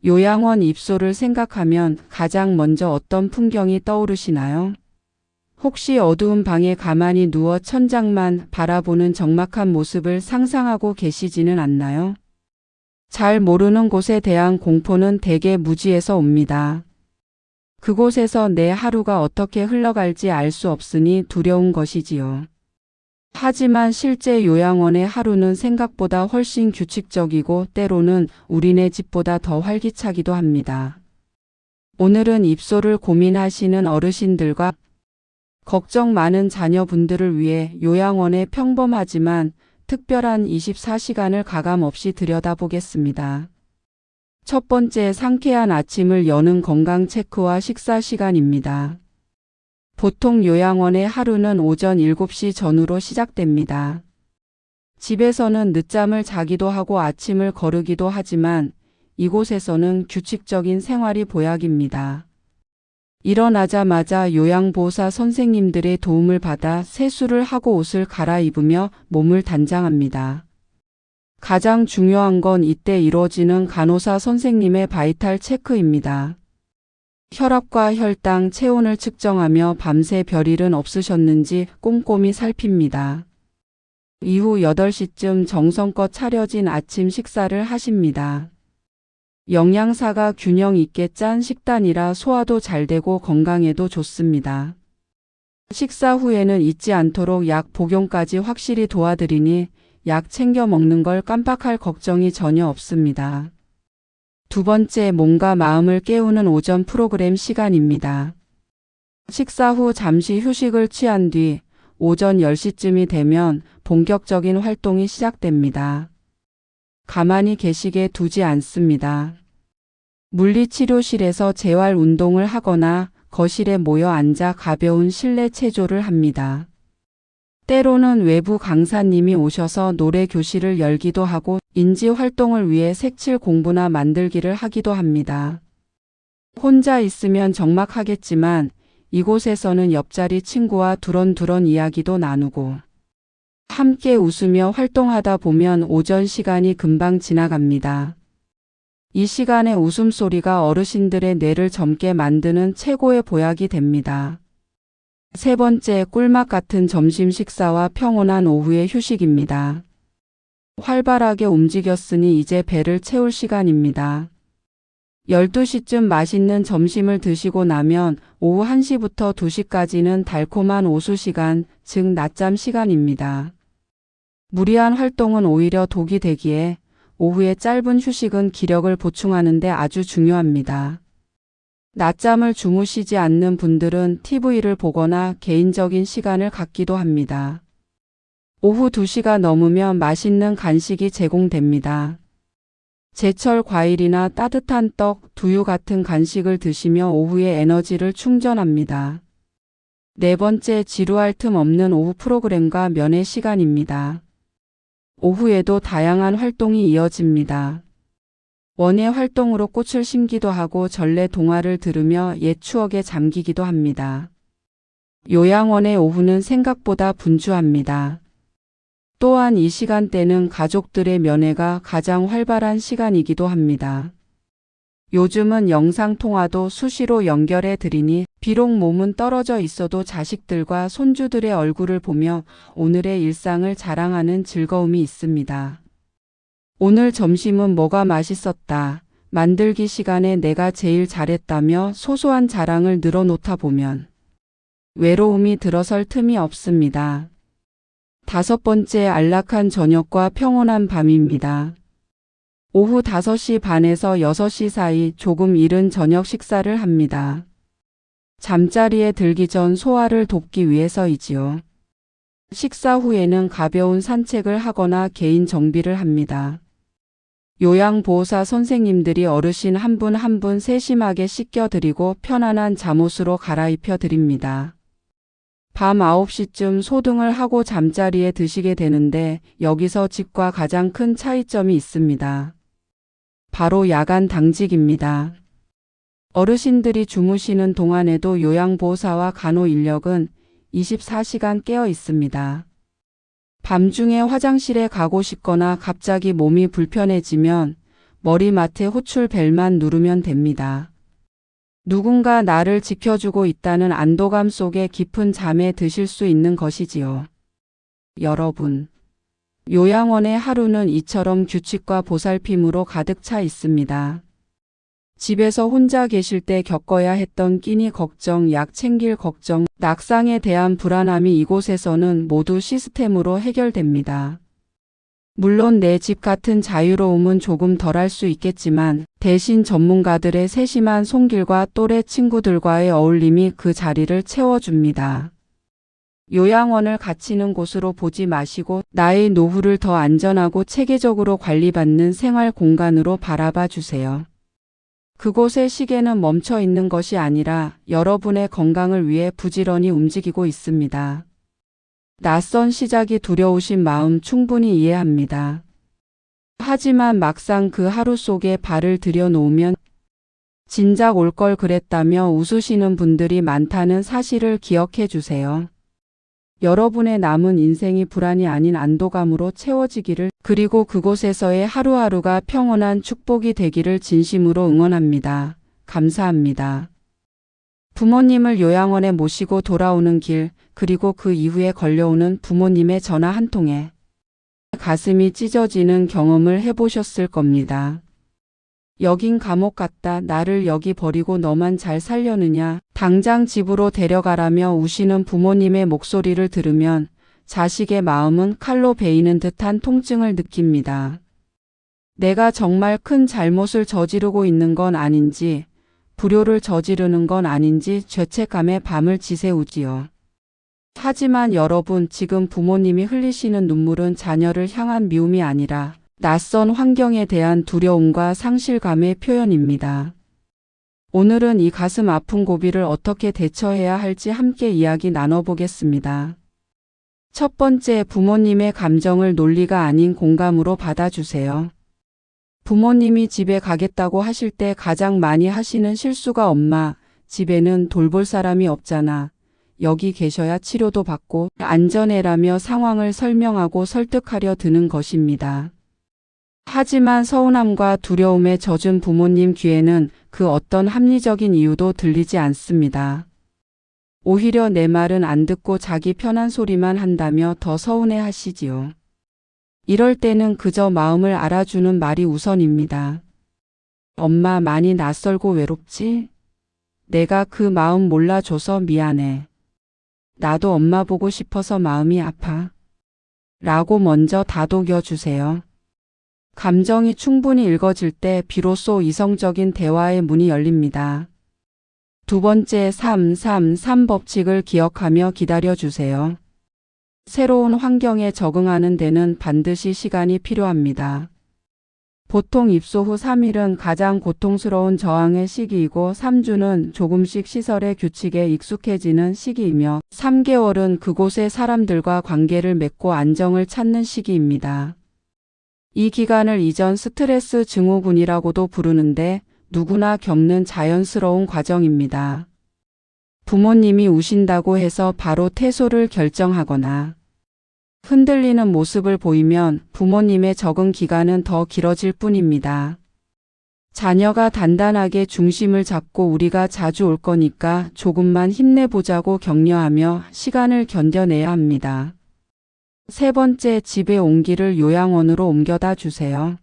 요양원 입소를 생각하면 가장 먼저 어떤 풍경이 떠오르시나요? 혹시 어두운 방에 가만히 누워 천장만 바라보는 적막한 모습을 상상하고 계시지는 않나요? 잘 모르는 곳에 대한 공포는 대개 무지에서 옵니다. 그곳에서 내 하루가 어떻게 흘러갈지 알 수 없으니 두려운 것이지요. 하지만 실제 요양원의 하루는 생각보다 훨씬 규칙적이고 때로는 우리네 집보다 더 활기차기도 합니다. 오늘은 입소를 고민하시는 어르신들과 걱정 많은 자녀분들을 위해 요양원의 평범하지만 특별한 24시간을 가감없이 들여다보겠습니다. 첫 번째, 상쾌한 아침을 여는 건강 체크와 식사 시간입니다. 보통 요양원의 하루는 오전 7시 전후로 시작됩니다. 집에서는 늦잠을 자기도 하고 아침을 거르기도 하지만 이곳에서는 규칙적인 생활이 보약입니다. 일어나자마자 요양보호사 선생님들의 도움을 받아 세수를 하고 옷을 갈아입으며 몸을 단장합니다. 가장 중요한 건 이때 이루어지는 간호사 선생님의 바이탈 체크입니다. 혈압과 혈당, 체온을 측정하며 밤새 별일은 없으셨는지 꼼꼼히 살핍니다. 이후 8시쯤 정성껏 차려진 아침 식사를 하십니다. 영양사가 균형 있게 짠 식단이라 소화도 잘 되고 건강에도 좋습니다. 식사 후에는 잊지 않도록 약 복용까지 확실히 도와드리니 약 챙겨 먹는 걸 깜빡할 걱정이 전혀 없습니다. 두 번째, 몸과 마음을 깨우는 오전 프로그램 시간입니다. 식사 후 잠시 휴식을 취한 뒤 오전 10시쯤이 되면 본격적인 활동이 시작됩니다. 가만히 계시게 두지 않습니다. 물리치료실에서 재활 운동을 하거나 거실에 모여 앉아 가벼운 실내 체조를 합니다. 때로는 외부 강사님이 오셔서 노래 교실을 열기도 하고 인지 활동을 위해 색칠 공부나 만들기를 하기도 합니다. 혼자 있으면 적막하겠지만 이곳에서는 옆자리 친구와 두런두런 이야기도 나누고 함께 웃으며 활동하다 보면 오전 시간이 금방 지나갑니다. 이 시간의 웃음소리가 어르신들의 뇌를 젊게 만드는 최고의 보약이 됩니다. 세 번째, 꿀맛 같은 점심 식사와 평온한 오후의 휴식입니다. 활발하게 움직였으니 이제 배를 채울 시간입니다. 12시쯤 맛있는 점심을 드시고 나면 오후 1시부터 2시까지는 달콤한 오수 시간, 즉 낮잠 시간입니다. 무리한 활동은 오히려 독이 되기에 오후의 짧은 휴식은 기력을 보충하는 데 아주 중요합니다. 낮잠을 주무시지 않는 분들은 TV를 보거나 개인적인 시간을 갖기도 합니다. 오후 2시가 넘으면 맛있는 간식이 제공됩니다. 제철 과일이나 따뜻한 떡, 두유 같은 간식을 드시며 오후에 에너지를 충전합니다. 네 번째, 지루할 틈 없는 오후 프로그램과 면회 시간입니다. 오후에도 다양한 활동이 이어집니다. 원예 활동으로 꽃을 심기도 하고 전래 동화를 들으며 옛 추억에 잠기기도 합니다. 요양원의 오후는 생각보다 분주합니다. 또한 이 시간대는 가족들의 면회가 가장 활발한 시간이기도 합니다. 요즘은 영상통화도 수시로 연결해 드리니 비록 몸은 떨어져 있어도 자식들과 손주들의 얼굴을 보며 오늘의 일상을 자랑하는 즐거움이 있습니다. 오늘 점심은 뭐가 맛있었다. 만들기 시간에 내가 제일 잘했다며 소소한 자랑을 늘어놓다 보면 외로움이 들어설 틈이 없습니다. 다섯 번째, 안락한 저녁과 평온한 밤입니다. 오후 5시 반에서 6시 사이 조금 이른 저녁 식사를 합니다. 잠자리에 들기 전 소화를 돕기 위해서이지요. 식사 후에는 가벼운 산책을 하거나 개인 정비를 합니다. 요양보호사 선생님들이 어르신 한 분 한 분 세심하게 씻겨드리고 편안한 잠옷으로 갈아입혀 드립니다. 밤 9시쯤 소등을 하고 잠자리에 드시게 되는데 여기서 집과 가장 큰 차이점이 있습니다. 바로 야간 당직입니다. 어르신들이 주무시는 동안에도 요양보호사와 간호 인력은 24시간 깨어 있습니다. 밤중에 화장실에 가고 싶거나 갑자기 몸이 불편해지면 머리맡에 호출벨만 누르면 됩니다. 누군가 나를 지켜주고 있다는 안도감 속에 깊은 잠에 드실 수 있는 것이지요. 여러분, 요양원의 하루는 이처럼 규칙과 보살핌으로 가득 차 있습니다. 집에서 혼자 계실 때 겪어야 했던 끼니 걱정, 약 챙길 걱정, 낙상에 대한 불안함이 이곳에서는 모두 시스템으로 해결됩니다. 물론 내 집 같은 자유로움은 조금 덜할 수 있겠지만 대신 전문가들의 세심한 손길과 또래 친구들과의 어울림이 그 자리를 채워줍니다. 요양원을 갇히는 곳으로 보지 마시고 나의 노후를 더 안전하고 체계적으로 관리받는 생활 공간으로 바라봐 주세요. 그곳의 시계는 멈춰 있는 것이 아니라 여러분의 건강을 위해 부지런히 움직이고 있습니다. 낯선 시작이 두려우신 마음 충분히 이해합니다. 하지만 막상 그 하루 속에 발을 들여놓으면 진작 올 걸 그랬다며 웃으시는 분들이 많다는 사실을 기억해 주세요. 여러분의 남은 인생이 불안이 아닌 안도감으로 채워지기를, 그리고 그곳에서의 하루하루가 평온한 축복이 되기를 진심으로 응원합니다. 감사합니다. 부모님을 요양원에 모시고 돌아오는 길, 그리고 그 이후에 걸려오는 부모님의 전화 한 통에 가슴이 찢어지는 경험을 해보셨을 겁니다. 여긴 감옥 같다. 나를 여기 버리고 너만 잘 살려느냐. 당장 집으로 데려가라며 우시는 부모님의 목소리를 들으면 자식의 마음은 칼로 베이는 듯한 통증을 느낍니다. 내가 정말 큰 잘못을 저지르고 있는 건 아닌지, 불효를 저지르는 건 아닌지 죄책감에 밤을 지새우지요. 하지만 여러분, 지금 부모님이 흘리시는 눈물은 자녀를 향한 미움이 아니라 낯선 환경에 대한 두려움과 상실감의 표현입니다. 오늘은 이 가슴 아픈 고비를 어떻게 대처해야 할지 함께 이야기 나눠보겠습니다. 첫 번째, 부모님의 감정을 논리가 아닌 공감으로 받아주세요. 부모님이 집에 가겠다고 하실 때 가장 많이 하시는 실수가 엄마, 집에는 돌볼 사람이 없잖아. 여기 계셔야 치료도 받고 안전해라며 상황을 설명하고 설득하려 드는 것입니다. 하지만 서운함과 두려움에 젖은 부모님 귀에는 그 어떤 합리적인 이유도 들리지 않습니다. 오히려 내 말은 안 듣고 자기 편한 소리만 한다며 더 서운해 하시지요. 이럴 때는 그저 마음을 알아주는 말이 우선입니다. 엄마, 많이 낯설고 외롭지? 내가 그 마음 몰라줘서 미안해. 나도 엄마 보고 싶어서 마음이 아파. 라고 먼저 다독여 주세요. 감정이 충분히 읽어질 때 비로소 이성적인 대화의 문이 열립니다. 두 번째, 333 법칙을 기억하며 기다려주세요. 새로운 환경에 적응하는 데는 반드시 시간이 필요합니다. 보통 입소 후 3일은 가장 고통스러운 저항의 시기이고 3주는 조금씩 시설의 규칙에 익숙해지는 시기이며 3개월은 그곳의 사람들과 관계를 맺고 안정을 찾는 시기입니다. 이 기간을 이전 스트레스 증후군이라고도 부르는데 누구나 겪는 자연스러운 과정입니다. 부모님이 우신다고 해서 바로 퇴소를 결정하거나 흔들리는 모습을 보이면 부모님의 적응 기간은 더 길어질 뿐입니다. 자녀가 단단하게 중심을 잡고 우리가 자주 올 거니까 조금만 힘내보자고 격려하며 시간을 견뎌내야 합니다. 세 번째, 집에 온기를 요양원으로 옮겨다 주세요.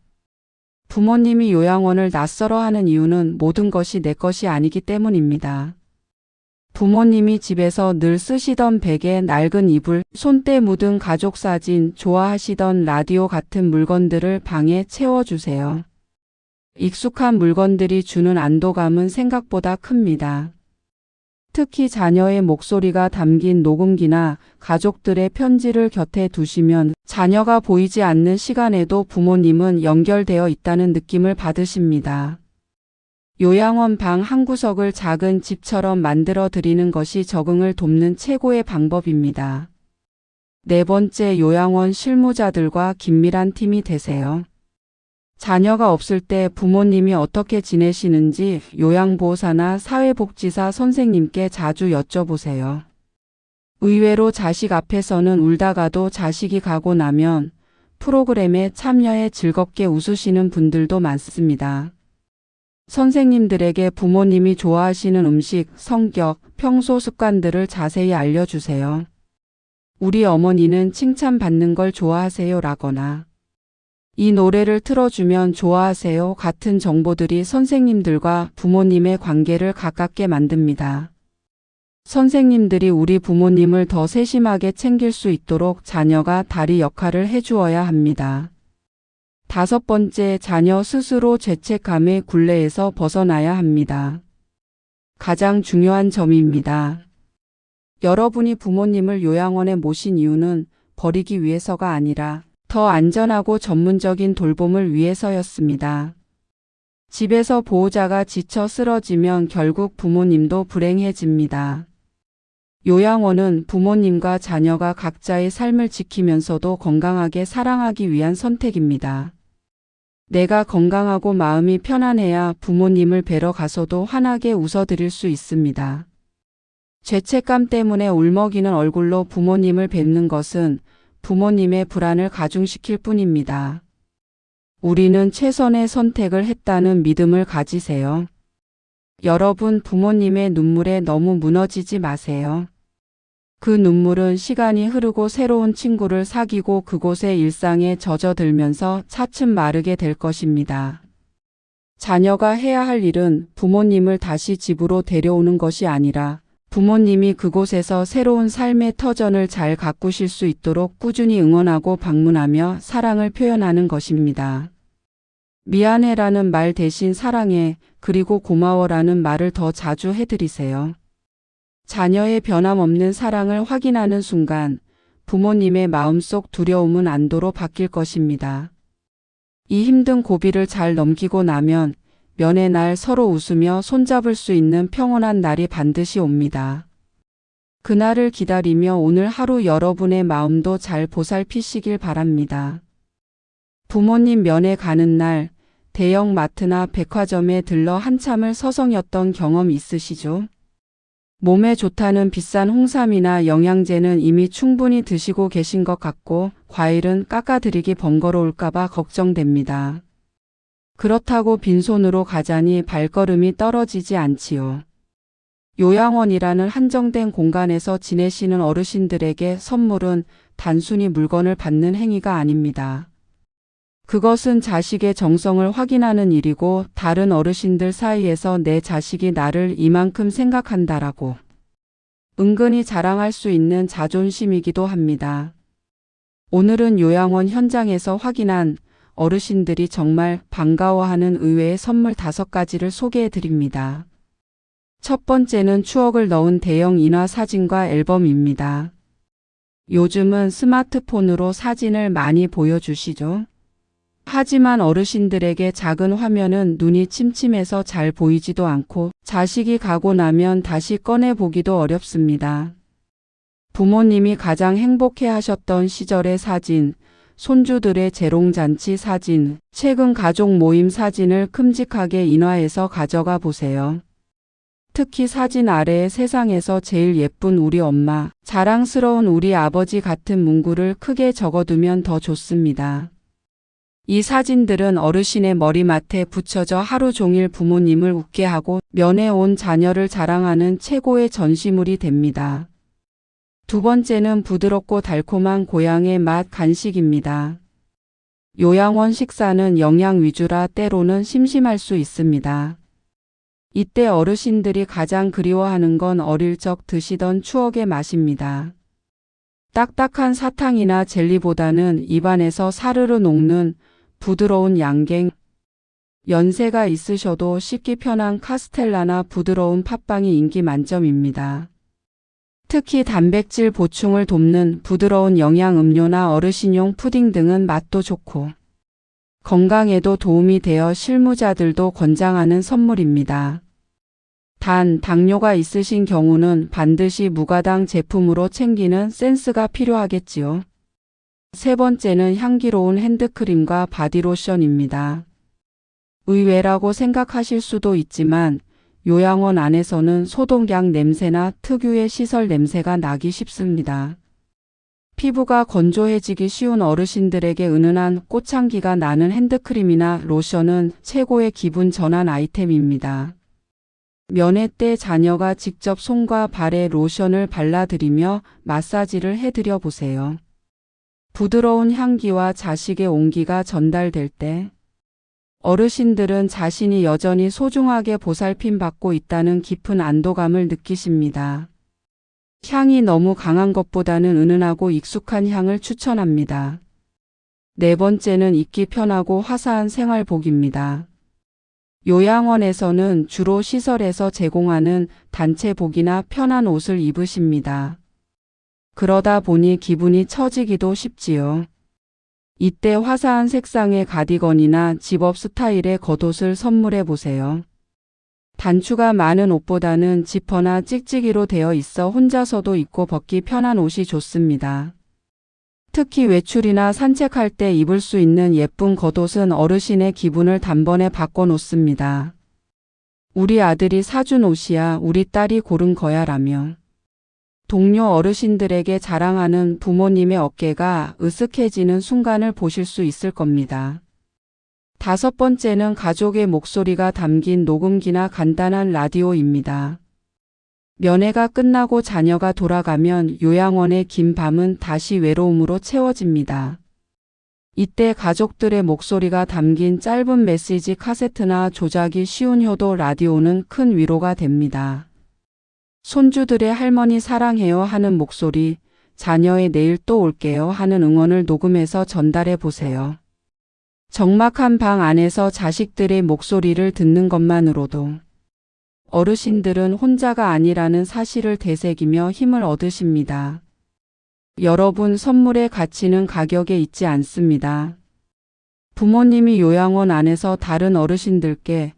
부모님이 요양원을 낯설어하는 이유는 모든 것이 내 것이 아니기 때문입니다. 부모님이 집에서 늘 쓰시던 베개, 낡은 이불, 손때 묻은 가족 사진, 좋아하시던 라디오 같은 물건들을 방에 채워주세요. 익숙한 물건들이 주는 안도감은 생각보다 큽니다. 특히 자녀의 목소리가 담긴 녹음기나 가족들의 편지를 곁에 두시면 자녀가 보이지 않는 시간에도 부모님은 연결되어 있다는 느낌을 받으십니다. 요양원 방 한 구석을 작은 집처럼 만들어 드리는 것이 적응을 돕는 최고의 방법입니다. 네 번째, 요양원 실무자들과 긴밀한 팀이 되세요. 자녀가 없을 때 부모님이 어떻게 지내시는지 요양보호사나 사회복지사 선생님께 자주 여쭤보세요. 의외로 자식 앞에서는 울다가도 자식이 가고 나면 프로그램에 참여해 즐겁게 웃으시는 분들도 많습니다. 선생님들에게 부모님이 좋아하시는 음식, 성격, 평소 습관들을 자세히 알려주세요. 우리 어머니는 칭찬받는 걸 좋아하세요 라거나 이 노래를 틀어주면 좋아하세요 같은 정보들이 선생님들과 부모님의 관계를 가깝게 만듭니다. 선생님들이 우리 부모님을 더 세심하게 챙길 수 있도록 자녀가 다리 역할을 해주어야 합니다. 5번째, 자녀 스스로 죄책감의 굴레에서 벗어나야 합니다. 가장 중요한 점입니다. 여러분이 부모님을 요양원에 모신 이유는 버리기 위해서가 아니라 더 안전하고 전문적인 돌봄을 위해서였습니다. 집에서 보호자가 지쳐 쓰러지면 결국 부모님도 불행해집니다. 요양원은 부모님과 자녀가 각자의 삶을 지키면서도 건강하게 사랑하기 위한 선택입니다. 내가 건강하고 마음이 편안해야 부모님을 뵈러 가서도 환하게 웃어드릴 수 있습니다. 죄책감 때문에 울먹이는 얼굴로 부모님을 뵙는 것은 부모님의 불안을 가중시킬 뿐입니다. 우리는 최선의 선택을 했다는 믿음을 가지세요. 여러분, 부모님의 눈물에 너무 무너지지 마세요. 그 눈물은 시간이 흐르고 새로운 친구를 사귀고 그곳의 일상에 젖어들면서 차츰 마르게 될 것입니다. 자녀가 해야 할 일은 부모님을 다시 집으로 데려오는 것이 아니라 부모님이 그곳에서 새로운 삶의 터전을 잘 가꾸실 수 있도록 꾸준히 응원하고 방문하며 사랑을 표현하는 것입니다. 미안해라는 말 대신 사랑해, 그리고 고마워라는 말을 더 자주 해드리세요. 자녀의 변함없는 사랑을 확인하는 순간 부모님의 마음속 두려움은 안도로 바뀔 것입니다. 이 힘든 고비를 잘 넘기고 나면 면회 날 서로 웃으며 손잡을 수 있는 평온한 날이 반드시 옵니다. 그날을 기다리며 오늘 하루 여러분의 마음도 잘 보살피시길 바랍니다. 부모님 면회 가는 날 대형 마트나 백화점에 들러 한참을 서성였던 경험 있으시죠? 몸에 좋다는 비싼 홍삼이나 영양제는 이미 충분히 드시고 계신 것 같고 과일은 깎아드리기 번거로울까봐 걱정됩니다. 그렇다고 빈손으로 가자니 발걸음이 떨어지지 않지요. 요양원이라는 한정된 공간에서 지내시는 어르신들에게 선물은 단순히 물건을 받는 행위가 아닙니다. 그것은 자식의 정성을 확인하는 일이고 다른 어르신들 사이에서 내 자식이 나를 이만큼 생각한다라고 은근히 자랑할 수 있는 자존심이기도 합니다. 오늘은 요양원 현장에서 확인한 어르신들이 정말 반가워하는 의외의 선물 5가지를 소개해 드립니다. 첫 번째는 추억을 넣은 대형 인화 사진과 앨범입니다. 요즘은 스마트폰으로 사진을 많이 보여주시죠? 하지만 어르신들에게 작은 화면은 눈이 침침해서 잘 보이지도 않고 자식이 가고 나면 다시 꺼내보기도 어렵습니다. 부모님이 가장 행복해 하셨던 시절의 사진, 손주들의 재롱잔치 사진, 최근 가족 모임 사진을 큼직하게 인화해서 가져가 보세요. 특히 사진 아래에 세상에서 제일 예쁜 우리 엄마, 자랑스러운 우리 아버지 같은 문구를 크게 적어두면 더 좋습니다. 이 사진들은 어르신의 머리맡에 붙여져 하루 종일 부모님을 웃게 하고 면회 온 자녀를 자랑하는 최고의 전시물이 됩니다. 두 번째는 부드럽고 달콤한 고향의 맛 간식입니다. 요양원 식사는 영양 위주라 때로는 심심할 수 있습니다. 이때 어르신들이 가장 그리워하는 건 어릴 적 드시던 추억의 맛입니다. 딱딱한 사탕이나 젤리보다는 입안에서 사르르 녹는 부드러운 양갱, 연세가 있으셔도 씹기 편한 카스텔라나 부드러운 팥빵이 인기 만점입니다. 특히 단백질 보충을 돕는 부드러운 영양 음료나 어르신용 푸딩 등은 맛도 좋고 건강에도 도움이 되어 실무자들도 권장하는 선물입니다. 단, 당뇨가 있으신 경우는 반드시 무가당 제품으로 챙기는 센스가 필요하겠지요. 세 번째는 향기로운 핸드크림과 바디로션입니다. 의외라고 생각하실 수도 있지만 요양원 안에서는 소독약 냄새나 특유의 시설 냄새가 나기 쉽습니다. 피부가 건조해지기 쉬운 어르신들에게 은은한 꽃향기가 나는 핸드크림이나 로션은 최고의 기분 전환 아이템입니다. 면회 때 자녀가 직접 손과 발에 로션을 발라드리며 마사지를 해드려 보세요. 부드러운 향기와 자식의 온기가 전달될 때 어르신들은 자신이 여전히 소중하게 보살핌 받고 있다는 깊은 안도감을 느끼십니다. 향이 너무 강한 것보다는 은은하고 익숙한 향을 추천합니다. 네 번째는 입기 편하고 화사한 생활복입니다. 요양원에서는 주로 시설에서 제공하는 단체복이나 편한 옷을 입으십니다. 그러다 보니 기분이 처지기도 쉽지요. 이때 화사한 색상의 가디건이나 집업 스타일의 겉옷을 선물해 보세요. 단추가 많은 옷보다는 지퍼나 찍찍이로 되어 있어 혼자서도 입고 벗기 편한 옷이 좋습니다. 특히 외출이나 산책할 때 입을 수 있는 예쁜 겉옷은 어르신의 기분을 단번에 바꿔놓습니다. 우리 아들이 사준 옷이야, 우리 딸이 고른 거야 라며 동료 어르신들에게 자랑하는 부모님의 어깨가 으쓱해지는 순간을 보실 수 있을 겁니다. 다섯 번째는 가족의 목소리가 담긴 녹음기나 간단한 라디오입니다. 면회가 끝나고 자녀가 돌아가면 요양원의 긴 밤은 다시 외로움으로 채워집니다. 이때 가족들의 목소리가 담긴 짧은 메시지 카세트나 조작이 쉬운 효도 라디오는 큰 위로가 됩니다. 손주들의 할머니 사랑해요 하는 목소리, 자녀의 내일 또 올게요 하는 응원을 녹음해서 전달해 보세요. 적막한 방 안에서 자식들의 목소리를 듣는 것만으로도 어르신들은 혼자가 아니라는 사실을 되새기며 힘을 얻으십니다. 여러분, 선물의 가치는 가격에 있지 않습니다. 부모님이 요양원 안에서 다른 어르신들께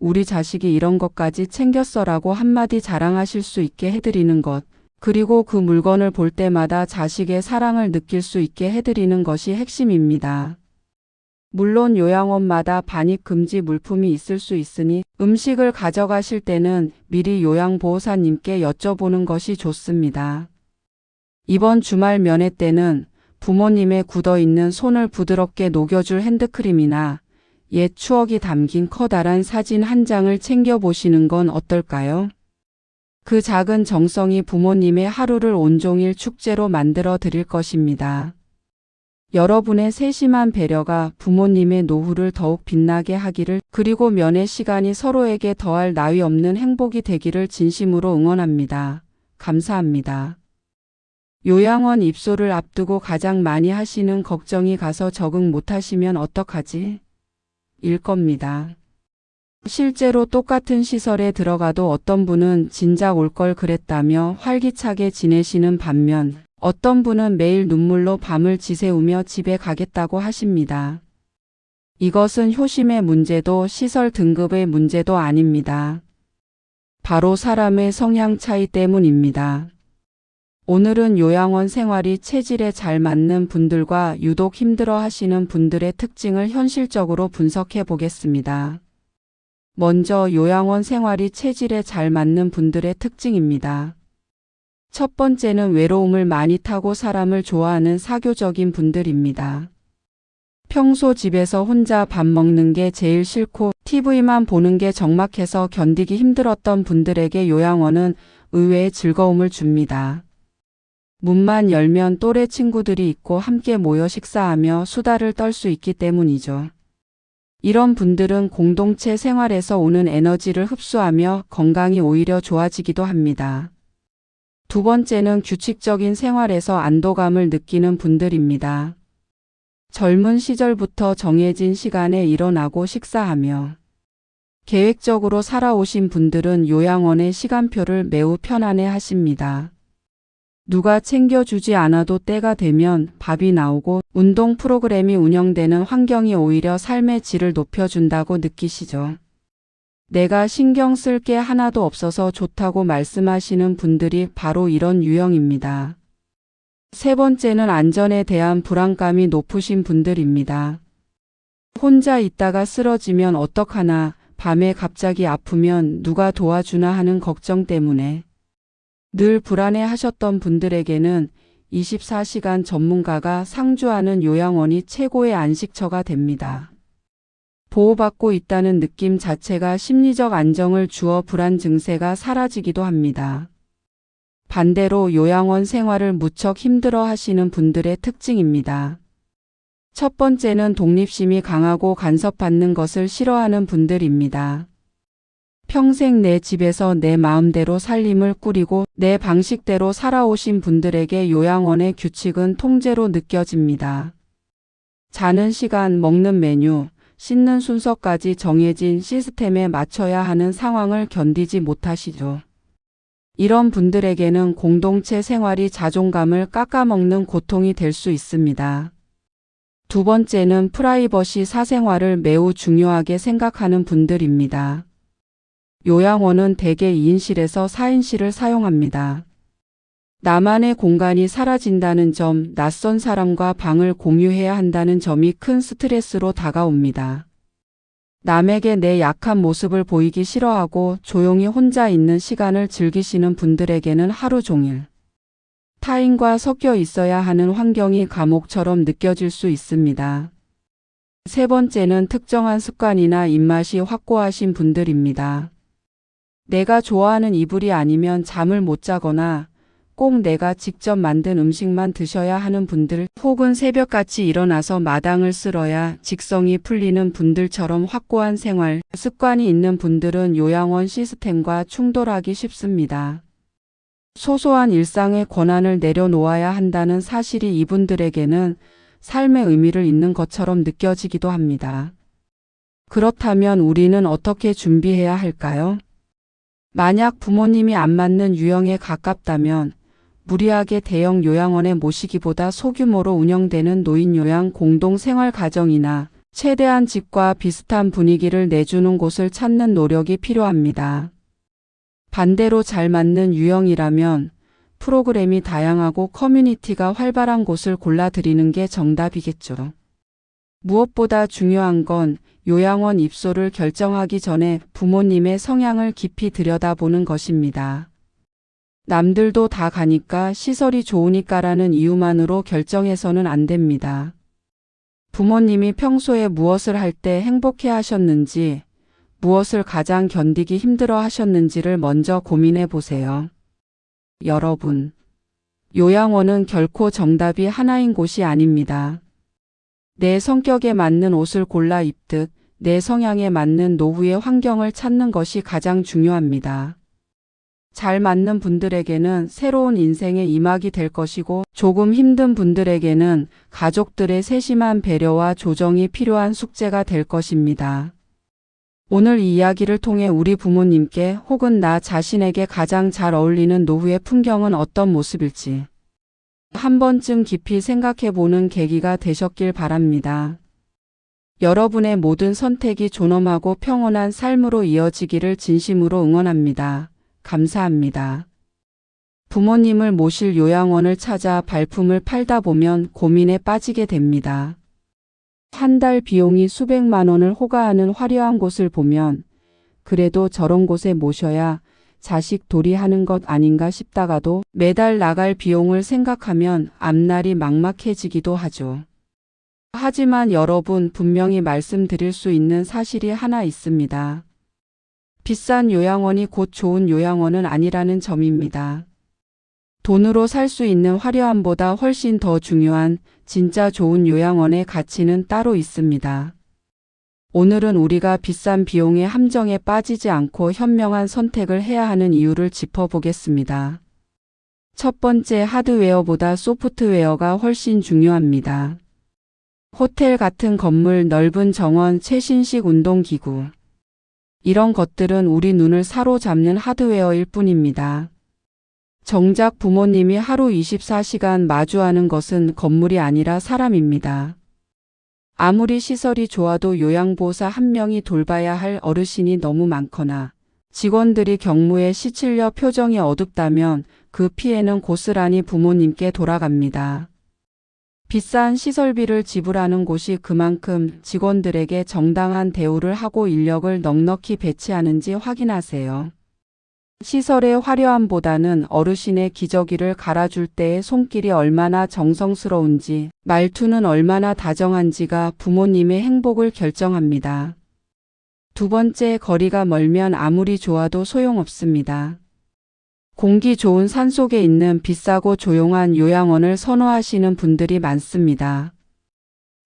우리 자식이 이런 것까지 챙겼어라고 한마디 자랑하실 수 있게 해드리는 것, 그리고 그 물건을 볼 때마다 자식의 사랑을 느낄 수 있게 해드리는 것이 핵심입니다. 물론 요양원마다 반입 금지 물품이 있을 수 있으니 음식을 가져가실 때는 미리 요양보호사님께 여쭤보는 것이 좋습니다. 이번 주말 면회 때는 부모님의 굳어있는 손을 부드럽게 녹여줄 핸드크림이나 옛 추억이 담긴 커다란 사진 한 장을 챙겨보시는 건 어떨까요? 그 작은 정성이 부모님의 하루를 온종일 축제로 만들어 드릴 것입니다. 여러분의 세심한 배려가 부모님의 노후를 더욱 빛나게 하기를, 그리고 면회 시간이 서로에게 더할 나위 없는 행복이 되기를 진심으로 응원합니다. 감사합니다. 요양원 입소를 앞두고 가장 많이 하시는 걱정이 가서 적응 못하시면 어떡하지? 일 겁니다. 실제로 똑같은 시설에 들어가도 어떤 분은 진작 올 걸 그랬다며 활기차게 지내시는 반면 어떤 분은 매일 눈물로 밤을 지새우며 집에 가겠다고 하십니다. 이것은 효심의 문제도 시설 등급의 문제도 아닙니다. 바로 사람의 성향 차이 때문입니다. 오늘은 요양원 생활이 체질에 잘 맞는 분들과 유독 힘들어 하시는 분들의 특징을 현실적으로 분석해 보겠습니다. 먼저 요양원 생활이 체질에 잘 맞는 분들의 특징입니다. 첫 번째는 외로움을 많이 타고 사람을 좋아하는 사교적인 분들입니다. 평소 집에서 혼자 밥 먹는 게 제일 싫고 TV만 보는 게 적막해서 견디기 힘들었던 분들에게 요양원은 의외의 즐거움을 줍니다. 문만 열면 또래 친구들이 있고 함께 모여 식사하며 수다를 떨 수 있기 때문이죠. 이런 분들은 공동체 생활에서 오는 에너지를 흡수하며 건강이 오히려 좋아지기도 합니다. 두 번째는 규칙적인 생활에서 안도감을 느끼는 분들입니다. 젊은 시절부터 정해진 시간에 일어나고 식사하며 계획적으로 살아오신 분들은 요양원의 시간표를 매우 편안해 하십니다. 누가 챙겨주지 않아도 때가 되면 밥이 나오고 운동 프로그램이 운영되는 환경이 오히려 삶의 질을 높여준다고 느끼시죠. 내가 신경 쓸 게 하나도 없어서 좋다고 말씀하시는 분들이 바로 이런 유형입니다. 세 번째는 안전에 대한 불안감이 높으신 분들입니다. 혼자 있다가 쓰러지면 어떡하나, 밤에 갑자기 아프면 누가 도와주나 하는 걱정 때문에 늘 불안해 하셨던 분들에게는 24시간 전문가가 상주하는 요양원이 최고의 안식처가 됩니다. 보호받고 있다는 느낌 자체가 심리적 안정을 주어 불안 증세가 사라지기도 합니다. 반대로 요양원 생활을 무척 힘들어 하시는 분들의 특징입니다. 첫 번째는 독립심이 강하고 간섭받는 것을 싫어하는 분들입니다. 평생 내 집에서 내 마음대로 살림을 꾸리고 내 방식대로 살아오신 분들에게 요양원의 규칙은 통제로 느껴집니다. 자는 시간, 먹는 메뉴, 씻는 순서까지 정해진 시스템에 맞춰야 하는 상황을 견디지 못하시죠. 이런 분들에게는 공동체 생활이 자존감을 깎아먹는 고통이 될 수 있습니다. 두 번째는 프라이버시 사생활을 매우 중요하게 생각하는 분들입니다. 요양원은 대개 2인실에서 4인실을 사용합니다. 나만의 공간이 사라진다는 점, 낯선 사람과 방을 공유해야 한다는 점이 큰 스트레스로 다가옵니다. 남에게 내 약한 모습을 보이기 싫어하고 조용히 혼자 있는 시간을 즐기시는 분들에게는 하루 종일 타인과 섞여 있어야 하는 환경이 감옥처럼 느껴질 수 있습니다. 세 번째는 특정한 습관이나 입맛이 확고하신 분들입니다. 내가 좋아하는 이불이 아니면 잠을 못 자거나 꼭 내가 직접 만든 음식만 드셔야 하는 분들, 혹은 새벽같이 일어나서 마당을 쓸어야 직성이 풀리는 분들처럼 확고한 생활 습관이 있는 분들은 요양원 시스템과 충돌하기 쉽습니다. 소소한 일상의 권한을 내려놓아야 한다는 사실이 이분들에게는 삶의 의미를 잇는 것처럼 느껴지기도 합니다. 그렇다면 우리는 어떻게 준비해야 할까요? 만약 부모님이 안 맞는 유형에 가깝다면 무리하게 대형 요양원에 모시기보다 소규모로 운영되는 노인요양 공동생활가정이나 최대한 집과 비슷한 분위기를 내주는 곳을 찾는 노력이 필요합니다. 반대로 잘 맞는 유형이라면 프로그램이 다양하고 커뮤니티가 활발한 곳을 골라드리는 게 정답이겠죠. 무엇보다 중요한 건 요양원 입소를 결정하기 전에 부모님의 성향을 깊이 들여다보는 것입니다. 남들도 다 가니까 시설이 좋으니까라는 이유만으로 결정해서는 안 됩니다. 부모님이 평소에 무엇을 할 때 행복해 하셨는지, 무엇을 가장 견디기 힘들어 하셨는지를 먼저 고민해 보세요. 여러분, 요양원은 결코 정답이 하나인 곳이 아닙니다. 내 성격에 맞는 옷을 골라 입듯 내 성향에 맞는 노후의 환경을 찾는 것이 가장 중요합니다. 잘 맞는 분들에게는 새로운 인생의 이막이 될 것이고 조금 힘든 분들에게는 가족들의 세심한 배려와 조정이 필요한 숙제가 될 것입니다. 오늘 이 이야기를 통해 우리 부모님께 혹은 나 자신에게 가장 잘 어울리는 노후의 풍경은 어떤 모습일지 한 번쯤 깊이 생각해보는 계기가 되셨길 바랍니다. 여러분의 모든 선택이 존엄하고 평온한 삶으로 이어지기를 진심으로 응원합니다. 감사합니다. 부모님을 모실 요양원을 찾아 발품을 팔다 보면 고민에 빠지게 됩니다. 한 달 비용이 수백만 원을 호가하는 화려한 곳을 보면 그래도 저런 곳에 모셔야 자식 도리하는 것 아닌가 싶다가도 매달 나갈 비용을 생각하면 앞날이 막막해지기도 하죠. 하지만 여러분, 분명히 말씀드릴 수 있는 사실이 하나 있습니다. 비싼 요양원이 곧 좋은 요양원은 아니라는 점입니다. 돈으로 살 수 있는 화려함보다 훨씬 더 중요한 진짜 좋은 요양원의 가치는 따로 있습니다. 오늘은 우리가 비싼 비용의 함정에 빠지지 않고 현명한 선택을 해야 하는 이유를 짚어보겠습니다. 첫 번째, 하드웨어보다 소프트웨어가 훨씬 중요합니다. 호텔 같은 건물, 넓은 정원, 최신식 운동기구. 이런 것들은 우리 눈을 사로잡는 하드웨어일 뿐입니다. 정작 부모님이 하루 24시간 마주하는 것은 건물이 아니라 사람입니다. 아무리 시설이 좋아도 요양보호사 한 명이 돌봐야 할 어르신이 너무 많거나 직원들이 경무에 시칠려 표정이 어둡다면 그 피해는 고스란히 부모님께 돌아갑니다. 비싼 시설비를 지불하는 곳이 그만큼 직원들에게 정당한 대우를 하고 인력을 넉넉히 배치하는지 확인하세요. 시설의 화려함보다는 어르신의 기저귀를 갈아줄 때의 손길이 얼마나 정성스러운지, 말투는 얼마나 다정한지가 부모님의 행복을 결정합니다. 두 번째, 거리가 멀면 아무리 좋아도 소용없습니다. 공기 좋은 산속에 있는 비싸고 조용한 요양원을 선호하시는 분들이 많습니다.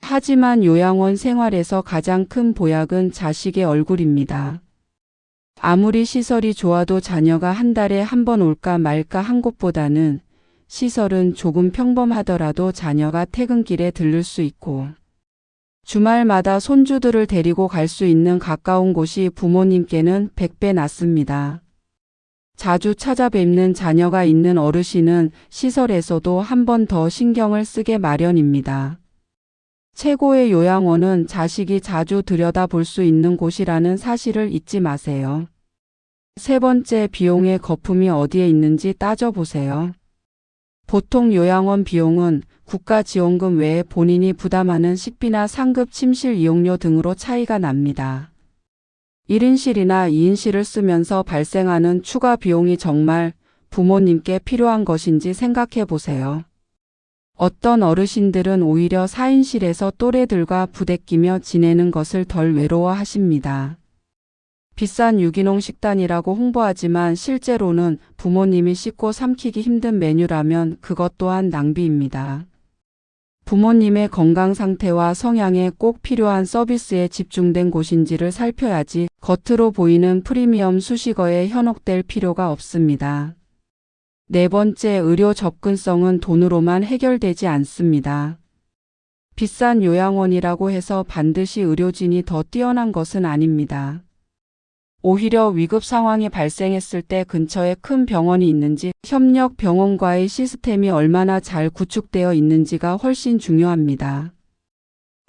하지만 요양원 생활에서 가장 큰 보약은 자식의 얼굴입니다. 아무리 시설이 좋아도 자녀가 한 달에 한 번 올까 말까 한 곳보다는 시설은 조금 평범하더라도 자녀가 퇴근길에 들를 수 있고 주말마다 손주들을 데리고 갈 수 있는 가까운 곳이 부모님께는 100배 낫습니다. 자주 찾아뵙는 자녀가 있는 어르신은 시설에서도 한 번 더 신경을 쓰게 마련입니다. 최고의 요양원은 자식이 자주 들여다볼 수 있는 곳이라는 사실을 잊지 마세요. 세 번째, 비용의 거품이 어디에 있는지 따져보세요. 보통 요양원 비용은 국가지원금 외에 본인이 부담하는 식비나 상급 침실 이용료 등으로 차이가 납니다. 1인실이나 2인실을 쓰면서 발생하는 추가 비용이 정말 부모님께 필요한 것인지 생각해 보세요. 어떤 어르신들은 오히려 4인실에서 또래들과 부대끼며 지내는 것을 덜 외로워하십니다. 비싼 유기농 식단이라고 홍보하지만 실제로는 부모님이 씹고 삼키기 힘든 메뉴라면 그것 또한 낭비입니다. 부모님의 건강 상태와 성향에 꼭 필요한 서비스에 집중된 곳인지를 살펴야지 겉으로 보이는 프리미엄 수식어에 현혹될 필요가 없습니다. 네 번째, 의료 접근성은 돈으로만 해결되지 않습니다. 비싼 요양원이라고 해서 반드시 의료진이 더 뛰어난 것은 아닙니다. 오히려 위급 상황이 발생했을 때 근처에 큰 병원이 있는지, 협력 병원과의 시스템이 얼마나 잘 구축되어 있는지가 훨씬 중요합니다.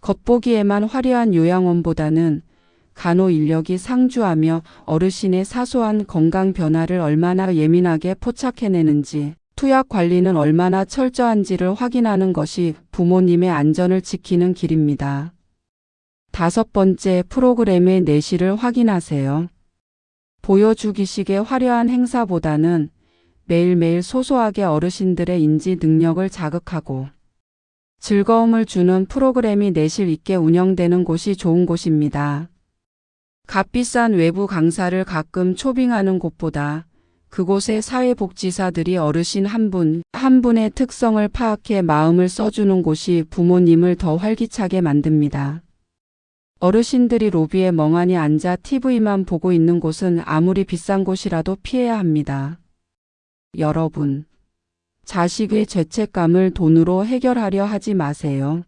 겉보기에만 화려한 요양원보다는 간호 인력이 상주하며 어르신의 사소한 건강 변화를 얼마나 예민하게 포착해내는지, 투약 관리는 얼마나 철저한지를 확인하는 것이 부모님의 안전을 지키는 길입니다. 다섯 번째, 프로그램의 내실을 확인하세요. 보여주기식의 화려한 행사보다는 매일매일 소소하게 어르신들의 인지 능력을 자극하고 즐거움을 주는 프로그램이 내실 있게 운영되는 곳이 좋은 곳입니다. 값비싼 외부 강사를 가끔 초빙하는 곳보다 그곳의 사회복지사들이 어르신 한 분, 한 분의 특성을 파악해 마음을 써주는 곳이 부모님을 더 활기차게 만듭니다. 어르신들이 로비에 멍하니 앉아 TV만 보고 있는 곳은 아무리 비싼 곳이라도 피해야 합니다. 여러분, 자식의 죄책감을 돈으로 해결하려 하지 마세요.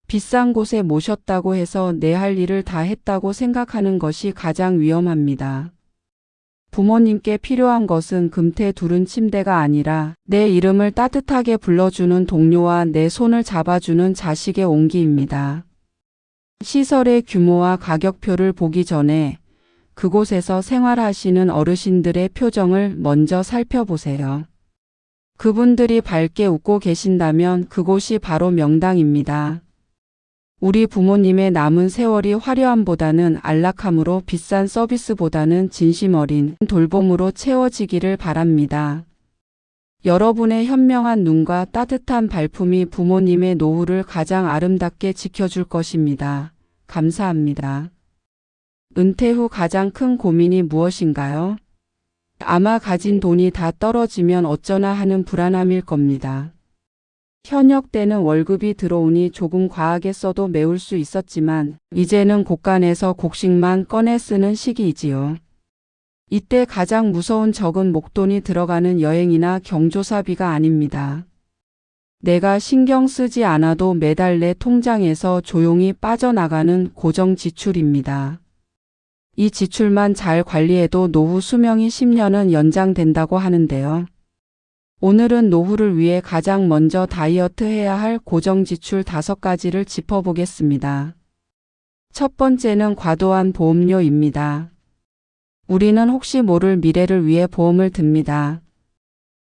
비싼 곳에 모셨다고 해서 내 할 일을 다 했다고 생각하는 것이 가장 위험합니다. 부모님께 필요한 것은 금태 두른 침대가 아니라 내 이름을 따뜻하게 불러주는 동료와 내 손을 잡아주는 자식의 온기입니다. 시설의 규모와 가격표를 보기 전에 그곳에서 생활하시는 어르신들의 표정을 먼저 살펴보세요. 그분들이 밝게 웃고 계신다면 그곳이 바로 명당입니다. 우리 부모님의 남은 세월이 화려함보다는 안락함으로, 비싼 서비스보다는 진심 어린 돌봄으로 채워지기를 바랍니다. 여러분의 현명한 눈과 따뜻한 발품이 부모님의 노후를 가장 아름답게 지켜줄 것입니다. 감사합니다. 은퇴 후 가장 큰 고민이 무엇인가요? 아마 가진 돈이 다 떨어지면 어쩌나 하는 불안함일 겁니다. 현역 때는 월급이 들어오니 조금 과하게 써도 메울 수 있었지만 이제는 곳간에서 곡식만 꺼내 쓰는 시기이지요. 이때 가장 무서운 적은 목돈이 들어가는 여행이나 경조사비가 아닙니다. 내가 신경 쓰지 않아도 매달 내 통장에서 조용히 빠져나가는 고정 지출입니다. 이 지출만 잘 관리해도 노후 수명이 10년은 연장된다고 하는데요. 오늘은 노후를 위해 가장 먼저 다이어트 해야 할 고정 지출 5가지를 짚어보겠습니다. 첫 번째는 과도한 보험료입니다. 우리는 혹시 모를 미래를 위해 보험을 듭니다.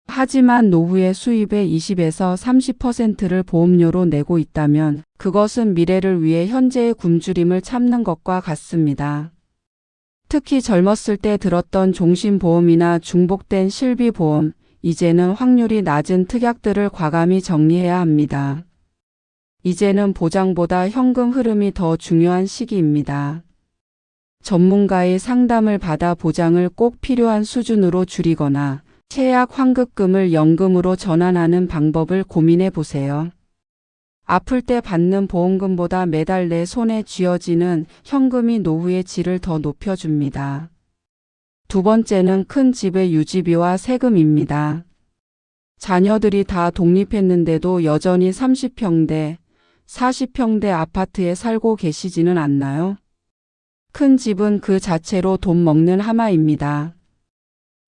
하지만 노후의 수입의 20에서 30%를 보험료로 내고 있다면 그것은 미래를 위해 현재의 굶주림을 참는 것과 같습니다. 특히 젊었을 때 들었던 종신보험이나 중복된 실비보험, 이제는 확률이 낮은 특약들을 과감히 정리해야 합니다. 이제는 보장보다 현금 흐름이 더 중요한 시기입니다. 전문가의 상담을 받아 보장을 꼭 필요한 수준으로 줄이거나 최악 환급금을 연금으로 전환하는 방법을 고민해 보세요. 아플 때 받는 보험금보다 매달 내 손에 쥐어지는 현금이 노후의 질을 더 높여줍니다. 두 번째는 큰 집의 유지비와 세금입니다. 자녀들이 다 독립했는데도 여전히 30평대, 40평대 아파트에 살고 계시지는 않나요? 큰 집은 그 자체로 돈 먹는 하마입니다.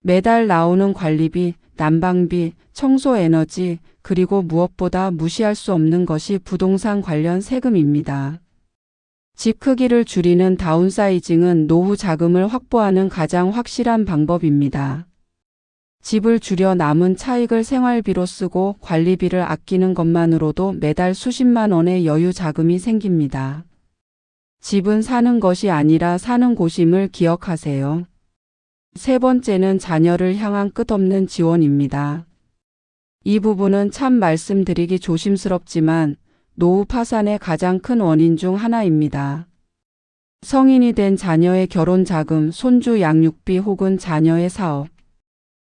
매달 나오는 관리비, 난방비, 청소 에너지, 그리고 무엇보다 무시할 수 없는 것이 부동산 관련 세금입니다. 집 크기를 줄이는 다운사이징은 노후 자금을 확보하는 가장 확실한 방법입니다. 집을 줄여 남은 차익을 생활비로 쓰고 관리비를 아끼는 것만으로도 매달 수십만 원의 여유 자금이 생깁니다. 집은 사는 것이 아니라 사는 곳임을 기억하세요. 세 번째는 자녀를 향한 끝없는 지원입니다. 이 부분은 참 말씀드리기 조심스럽지만 노후 파산의 가장 큰 원인 중 하나입니다. 성인이 된 자녀의 결혼 자금, 손주 양육비 혹은 자녀의 사업,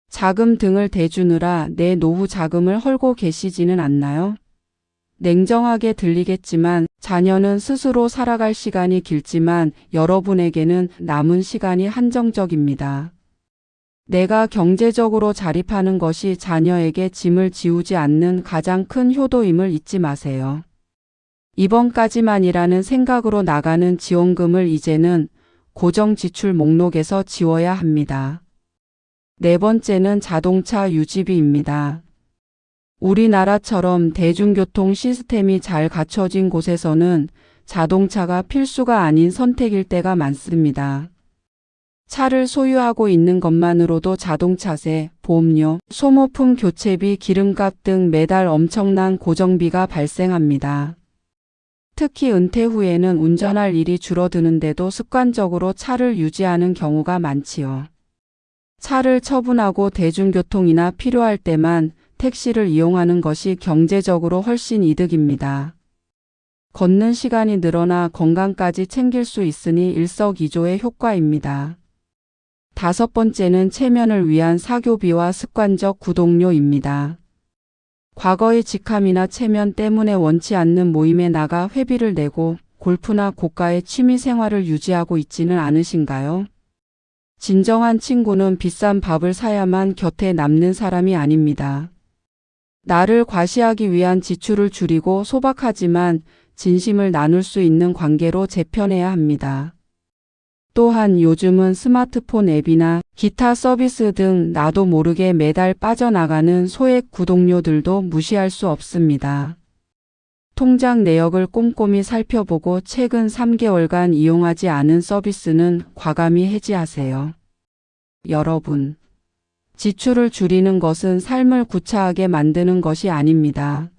자금 등을 대주느라 내 노후 자금을 헐고 계시지는 않나요? 냉정하게 들리겠지만 자녀는 스스로 살아갈 시간이 길지만 여러분에게는 남은 시간이 한정적입니다. 내가 경제적으로 자립하는 것이 자녀에게 짐을 지우지 않는 가장 큰 효도임을 잊지 마세요. 이번까지만이라는 생각으로 나가는 지원금을 이제는 고정 지출 목록에서 지워야 합니다. 네 번째는 자동차 유지비입니다. 우리나라처럼 대중교통 시스템이 잘 갖춰진 곳에서는 자동차가 필수가 아닌 선택일 때가 많습니다. 차를 소유하고 있는 것만으로도 자동차세, 보험료, 소모품 교체비, 기름값 등 매달 엄청난 고정비가 발생합니다. 특히 은퇴 후에는 운전할 일이 줄어드는데도 습관적으로 차를 유지하는 경우가 많지요. 차를 처분하고 대중교통이나 필요할 때만 택시를 이용하는 것이 경제적으로 훨씬 이득입니다. 걷는 시간이 늘어나 건강까지 챙길 수 있으니 일석이조의 효과입니다. 다섯 번째는 체면을 위한 사교비와 습관적 구독료입니다. 과거의 직함이나 체면 때문에 원치 않는 모임에 나가 회비를 내고 골프나 고가의 취미 생활을 유지하고 있지는 않으신가요? 진정한 친구는 비싼 밥을 사야만 곁에 남는 사람이 아닙니다. 나를 과시하기 위한 지출을 줄이고 소박하지만 진심을 나눌 수 있는 관계로 재편해야 합니다. 또한 요즘은 스마트폰 앱이나 기타 서비스 등 나도 모르게 매달 빠져나가는 소액 구독료들도 무시할 수 없습니다. 통장 내역을 꼼꼼히 살펴보고 최근 3개월간 이용하지 않은 서비스는 과감히 해지하세요. 여러분, 지출을 줄이는 것은 삶을 구차하게 만드는 것이 아닙니다.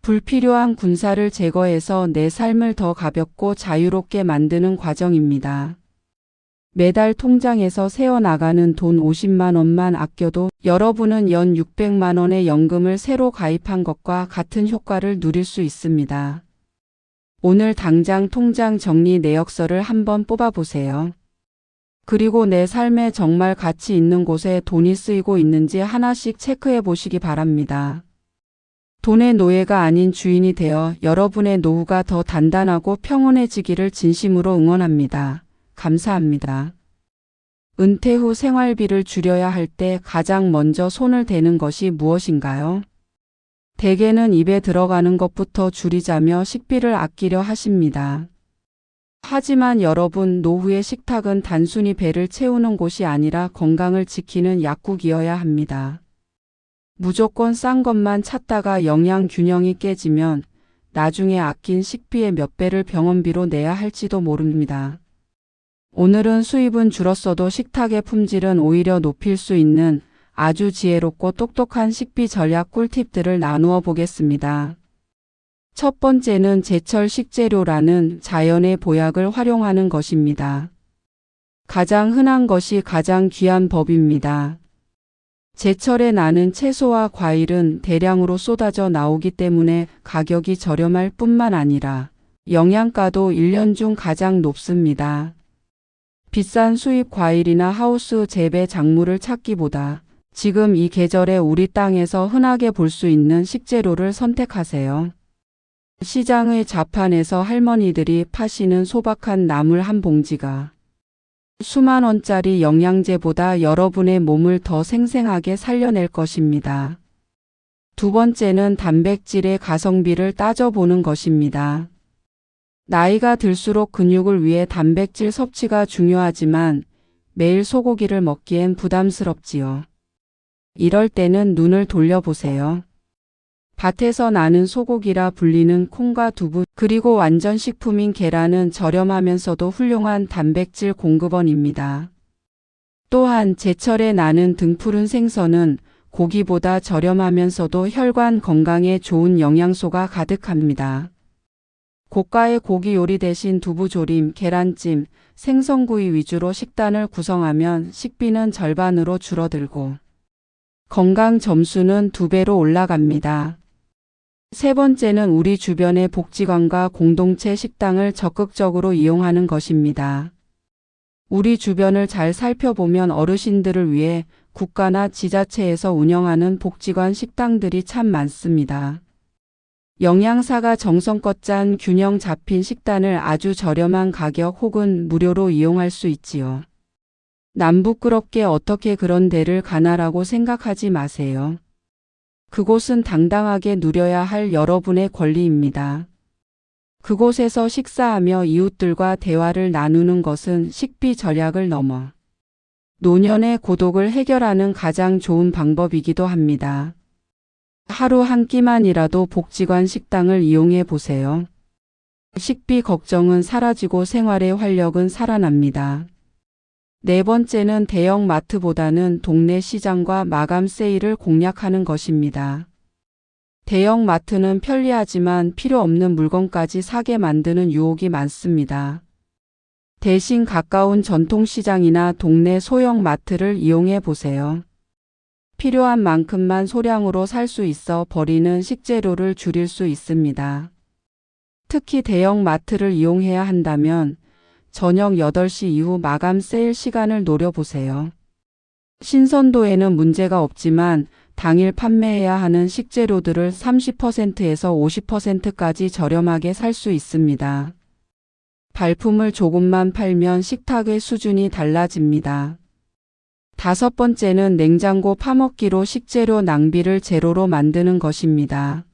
불필요한 군사를 제거해서 내 삶을 더 가볍고 자유롭게 만드는 과정입니다. 매달 통장에서 새어나가는 돈 50만 원만 아껴도 여러분은 연 600만 원의 연금을 새로 가입한 것과 같은 효과를 누릴 수 있습니다. 오늘 당장 통장 정리 내역서를 한번 뽑아보세요. 그리고 내 삶에 정말 가치 있는 곳에 돈이 쓰이고 있는지 하나씩 체크해 보시기 바랍니다. 돈의 노예가 아닌 주인이 되어 여러분의 노후가 더 단단하고 평온해지기를 진심으로 응원합니다. 감사합니다. 은퇴 후 생활비를 줄여야 할 때 가장 먼저 손을 대는 것이 무엇인가요? 대개는 입에 들어가는 것부터 줄이자며 식비를 아끼려 하십니다. 하지만 여러분, 노후의 식탁은 단순히 배를 채우는 곳이 아니라 건강을 지키는 약국이어야 합니다. 무조건 싼 것만 찾다가 영양 균형이 깨지면 나중에 아낀 식비의 몇 배를 병원비로 내야 할지도 모릅니다. 오늘은 수입은 줄었어도 식탁의 품질은 오히려 높일 수 있는 아주 지혜롭고 똑똑한 식비 전략 꿀팁들을 나누어 보겠습니다. 첫 번째는 제철 식재료라는 자연의 보약을 활용하는 것입니다. 가장 흔한 것이 가장 귀한 법입니다. 제철에 나는 채소와 과일은 대량으로 쏟아져 나오기 때문에 가격이 저렴할 뿐만 아니라 영양가도 1년 중 가장 높습니다. 비싼 수입 과일이나 하우스 재배 작물을 찾기보다 지금 이 계절에 우리 땅에서 흔하게 볼 수 있는 식재료를 선택하세요. 시장의 좌판에서 할머니들이 파시는 소박한 나물 한 봉지가 수만 원짜리 영양제보다 여러분의 몸을 더 생생하게 살려낼 것입니다. 두 번째는 단백질의 가성비를 따져보는 것입니다. 나이가 들수록 근육을 위해 단백질 섭취가 중요하지만 매일 소고기를 먹기엔 부담스럽지요. 이럴 때는 눈을 돌려보세요. 밭에서 나는 소고기라 불리는 콩과 두부, 그리고 완전 식품인 계란은 저렴하면서도 훌륭한 단백질 공급원입니다. 또한 제철에 나는 등푸른 생선은 고기보다 저렴하면서도 혈관 건강에 좋은 영양소가 가득합니다. 고가의 고기 요리 대신 두부조림, 계란찜, 생선구이 위주로 식단을 구성하면 식비는 절반으로 줄어들고 건강 점수는 2배로 올라갑니다. 세 번째는 우리 주변의 복지관과 공동체 식당을 적극적으로 이용하는 것입니다. 우리 주변을 잘 살펴보면 어르신들을 위해 국가나 지자체에서 운영하는 복지관 식당들이 참 많습니다. 영양사가 정성껏 짠 균형 잡힌 식단을 아주 저렴한 가격 혹은 무료로 이용할 수 있지요. 남 부끄럽게 어떻게 그런 데를 가나라고 생각하지 마세요. 그곳은 당당하게 누려야 할 여러분의 권리입니다. 그곳에서 식사하며 이웃들과 대화를 나누는 것은 식비 절약을 넘어 노년의 고독을 해결하는 가장 좋은 방법이기도 합니다. 하루 한 끼만이라도 복지관 식당을 이용해 보세요. 식비 걱정은 사라지고 생활의 활력은 살아납니다. 네 번째는 대형 마트보다는 동네 시장과 마감 세일을 공략하는 것입니다. 대형 마트는 편리하지만 필요 없는 물건까지 사게 만드는 유혹이 많습니다. 대신 가까운 전통시장이나 동네 소형 마트를 이용해 보세요. 필요한 만큼만 소량으로 살 수 있어 버리는 식재료를 줄일 수 있습니다. 특히 대형 마트를 이용해야 한다면 저녁 8시 이후 마감 세일 시간을 노려보세요. 신선도에는 문제가 없지만 당일 판매해야 하는 식재료들을 30%에서 50%까지 저렴하게 살 수 있습니다. 발품을 조금만 팔면 식탁의 수준이 달라집니다. 다섯 번째는 냉장고 파먹기로 식재료 낭비를 제로로 만드는 것입니다.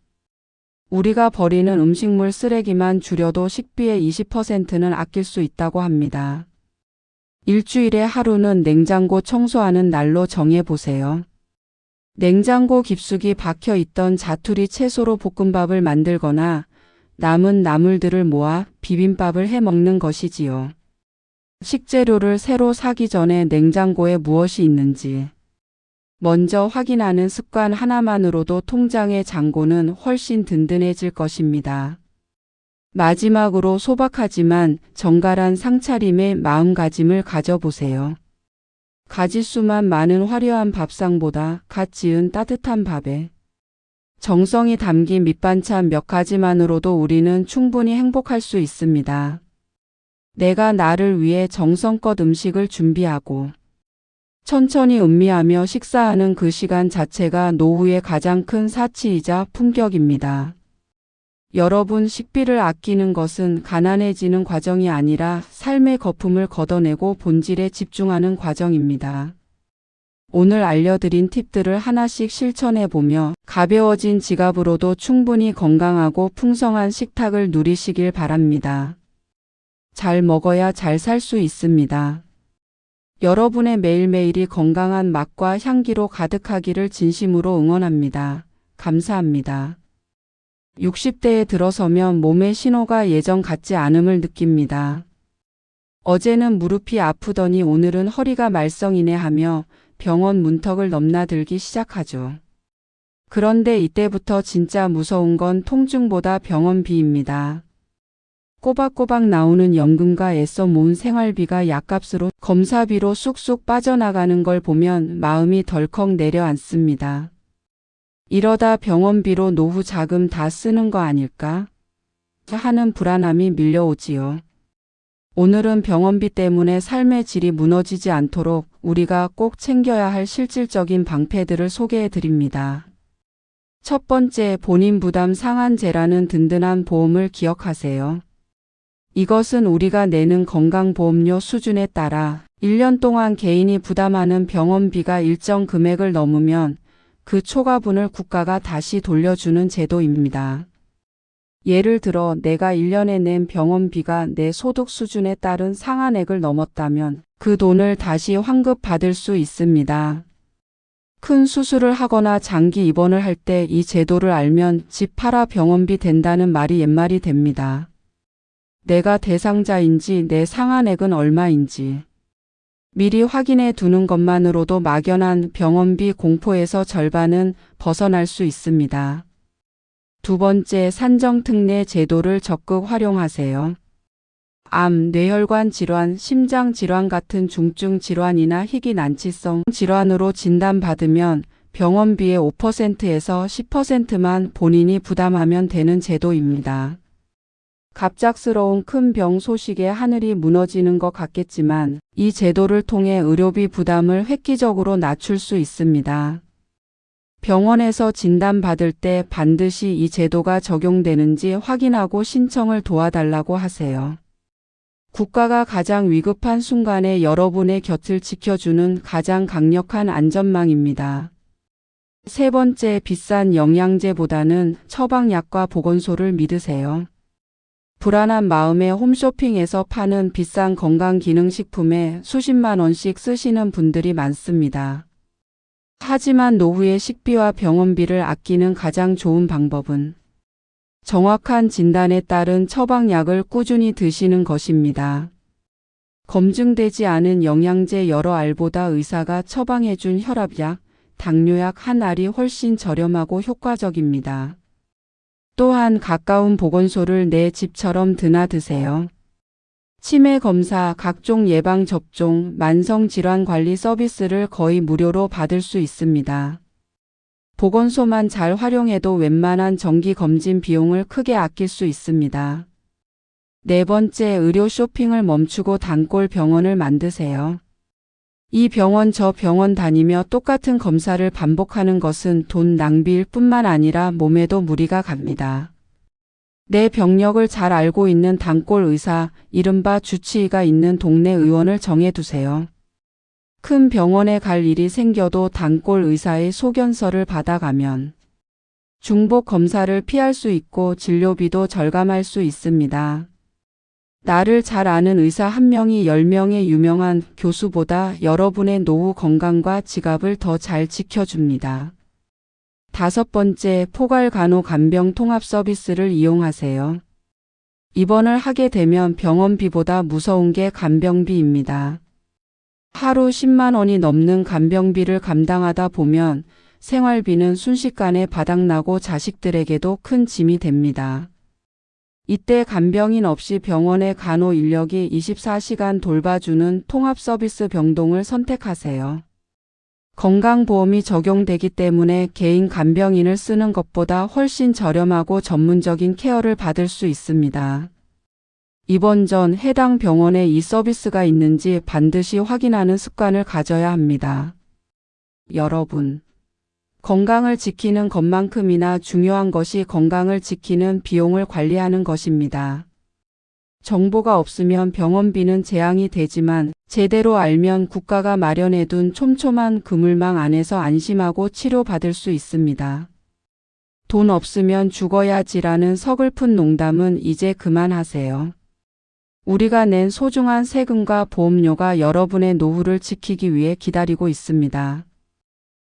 우리가 버리는 음식물 쓰레기만 줄여도 식비의 20%는 아낄 수 있다고 합니다. 일주일에 하루는 냉장고 청소하는 날로 정해보세요. 냉장고 깊숙이 박혀 있던 자투리 채소로 볶음밥을 만들거나 남은 나물들을 모아 비빔밥을 해 먹는 것이지요. 식재료를 새로 사기 전에 냉장고에 무엇이 있는지 먼저 확인하는 습관 하나만으로도 통장의 잔고는 훨씬 든든해질 것입니다. 마지막으로 소박하지만 정갈한 상차림의 마음가짐을 가져보세요. 가짓수만 많은 화려한 밥상보다 갓 지은 따뜻한 밥에 정성이 담긴 밑반찬 몇 가지만으로도 우리는 충분히 행복할 수 있습니다. 내가 나를 위해 정성껏 음식을 준비하고 천천히 음미하며 식사하는 그 시간 자체가 노후의 가장 큰 사치이자 품격입니다. 여러분, 식비를 아끼는 것은 가난해지는 과정이 아니라 삶의 거품을 걷어내고 본질에 집중하는 과정입니다. 오늘 알려드린 팁들을 하나씩 실천해보며 가벼워진 지갑으로도 충분히 건강하고 풍성한 식탁을 누리시길 바랍니다. 잘 먹어야 잘 살 수 있습니다. 여러분의 매일매일이 건강한 맛과 향기로 가득하기를 진심으로 응원합니다. 감사합니다. 60대에 들어서면 몸의 신호가 예전 같지 않음을 느낍니다. 어제는 무릎이 아프더니 오늘은 허리가 말썽이네 하며 병원 문턱을 넘나들기 시작하죠. 그런데 이때부터 진짜 무서운 건 통증보다 병원비입니다. 꼬박꼬박 나오는 연금과 애써 모은 생활비가 약값으로 검사비로 쑥쑥 빠져나가는 걸 보면 마음이 덜컥 내려앉습니다. 이러다 병원비로 노후 자금 다 쓰는 거 아닐까 하는 불안함이 밀려오지요. 오늘은 병원비 때문에 삶의 질이 무너지지 않도록 우리가 꼭 챙겨야 할 실질적인 방패들을 소개해 드립니다. 첫 번째, 본인 부담 상한제라는 든든한 보험을 기억하세요. 이것은 우리가 내는 건강보험료 수준에 따라 1년 동안 개인이 부담하는 병원비가 일정 금액을 넘으면 그 초과분을 국가가 다시 돌려주는 제도입니다. 예를 들어 내가 1년에 낸 병원비가 내 소득 수준에 따른 상한액을 넘었다면 그 돈을 다시 환급받을 수 있습니다. 큰 수술을 하거나 장기 입원을 할 때 이 제도를 알면 집 팔아 병원비 된다는 말이 옛말이 됩니다. 내가 대상자인지 내 상한액은 얼마인지 미리 확인해 두는 것만으로도 막연한 병원비 공포에서 절반은 벗어날 수 있습니다. 두 번째, 산정특례 제도를 적극 활용하세요. 암, 뇌혈관 질환, 심장 질환 같은 중증 질환이나 희귀난치성 질환으로 진단받으면 병원비의 5%에서 10%만 본인이 부담하면 되는 제도입니다. 갑작스러운 큰 병 소식에 하늘이 무너지는 것 같겠지만 이 제도를 통해 의료비 부담을 획기적으로 낮출 수 있습니다. 병원에서 진단받을 때 반드시 이 제도가 적용되는지 확인하고 신청을 도와달라고 하세요. 국가가 가장 위급한 순간에 여러분의 곁을 지켜주는 가장 강력한 안전망입니다. 세 번째, 비싼 영양제보다는 처방약과 보건소를 믿으세요. 불안한 마음에 홈쇼핑에서 파는 비싼 건강기능식품에 수십만 원씩 쓰시는 분들이 많습니다. 하지만 노후의 식비와 병원비를 아끼는 가장 좋은 방법은 정확한 진단에 따른 처방약을 꾸준히 드시는 것입니다. 검증되지 않은 영양제 여러 알보다 의사가 처방해준 혈압약, 당뇨약 한 알이 훨씬 저렴하고 효과적입니다. 또한 가까운 보건소를 내 집처럼 드나드세요. 치매 검사, 각종 예방접종, 만성질환 관리 서비스를 거의 무료로 받을 수 있습니다. 보건소만 잘 활용해도 웬만한 정기검진 비용을 크게 아낄 수 있습니다. 네 번째, 의료 쇼핑을 멈추고 단골 병원을 만드세요. 이 병원 저 병원 다니며 똑같은 검사를 반복하는 것은 돈 낭비일 뿐만 아니라 몸에도 무리가 갑니다. 내 병력을 잘 알고 있는 단골 의사, 이른바 주치의가 있는 동네 의원을 정해두세요. 큰 병원에 갈 일이 생겨도 단골 의사의 소견서를 받아가면 중복 검사를 피할 수 있고 진료비도 절감할 수 있습니다. 나를 잘 아는 의사 한 명이 10명의 유명한 교수보다 여러분의 노후 건강과 지갑을 더 잘 지켜줍니다. 다섯 번째, 포괄간호간병 통합 서비스를 이용하세요. 입원을 하게 되면 병원비보다 무서운 게 간병비입니다. 하루 10만 원이 넘는 간병비를 감당하다 보면 생활비는 순식간에 바닥나고 자식들에게도 큰 짐이 됩니다. 이때 간병인 없이 병원의 간호 인력이 24시간 돌봐주는 통합 서비스 병동을 선택하세요. 건강보험이 적용되기 때문에 개인 간병인을 쓰는 것보다 훨씬 저렴하고 전문적인 케어를 받을 수 있습니다. 입원 전 해당 병원에 이 서비스가 있는지 반드시 확인하는 습관을 가져야 합니다. 여러분, 건강을 지키는 것만큼이나 중요한 것이 건강을 지키는 비용을 관리하는 것입니다. 정보가 없으면 병원비는 재앙이 되지만 제대로 알면 국가가 마련해둔 촘촘한 그물망 안에서 안심하고 치료받을 수 있습니다. 돈 없으면 죽어야지라는 서글픈 농담은 이제 그만하세요. 우리가 낸 소중한 세금과 보험료가 여러분의 노후를 지키기 위해 기다리고 있습니다.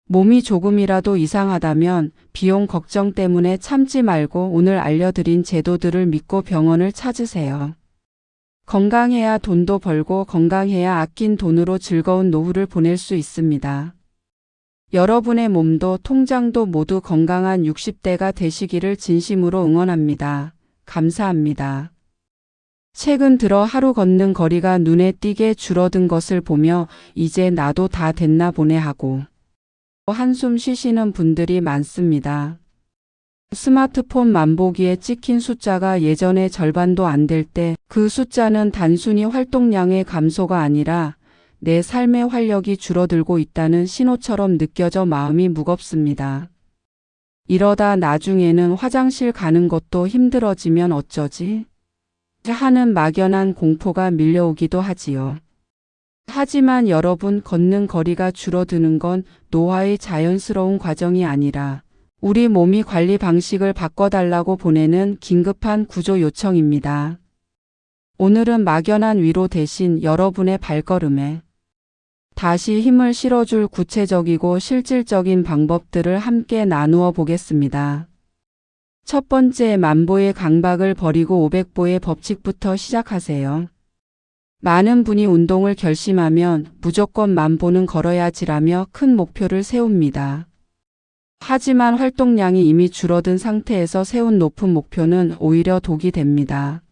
몸이 조금이라도 이상하다면 비용 걱정 때문에 참지 말고 오늘 알려드린 제도들을 믿고 병원을 찾으세요. 건강해야 돈도 벌고 건강해야 아낀 돈으로 즐거운 노후를 보낼 수 있습니다. 여러분의 몸도 통장도 모두 건강한 60대가 되시기를 진심으로 응원합니다. 감사합니다. 최근 들어 하루 걷는 거리가 눈에 띄게 줄어든 것을 보며 이제 나도 다 됐나 보네 하고 한숨 쉬시는 분들이 많습니다. 스마트폰 만보기에 찍힌 숫자가 예전의 절반도 안 될 때 그 숫자는 단순히 활동량의 감소가 아니라 내 삶의 활력이 줄어들고 있다는 신호처럼 느껴져 마음이 무겁습니다. 이러다 나중에는 화장실 가는 것도 힘들어지면 어쩌지? 하는 막연한 공포가 밀려오기도 하지요. 하지만 여러분, 걷는 거리가 줄어드는 건 노화의 자연스러운 과정이 아니라 우리 몸이 관리 방식을 바꿔달라고 보내는 긴급한 구조 요청입니다. 오늘은 막연한 위로 대신 여러분의 발걸음에 다시 힘을 실어줄 구체적이고 실질적인 방법들을 함께 나누어 보겠습니다. 첫 번째, 만보의 강박을 버리고 500보의 법칙부터 시작하세요. 많은 분이 운동을 결심하면 무조건 만보는 걸어야지라며 큰 목표를 세웁니다. 하지만 활동량이 이미 줄어든 상태에서 세운 높은 목표는 오히려 독이 됩니다.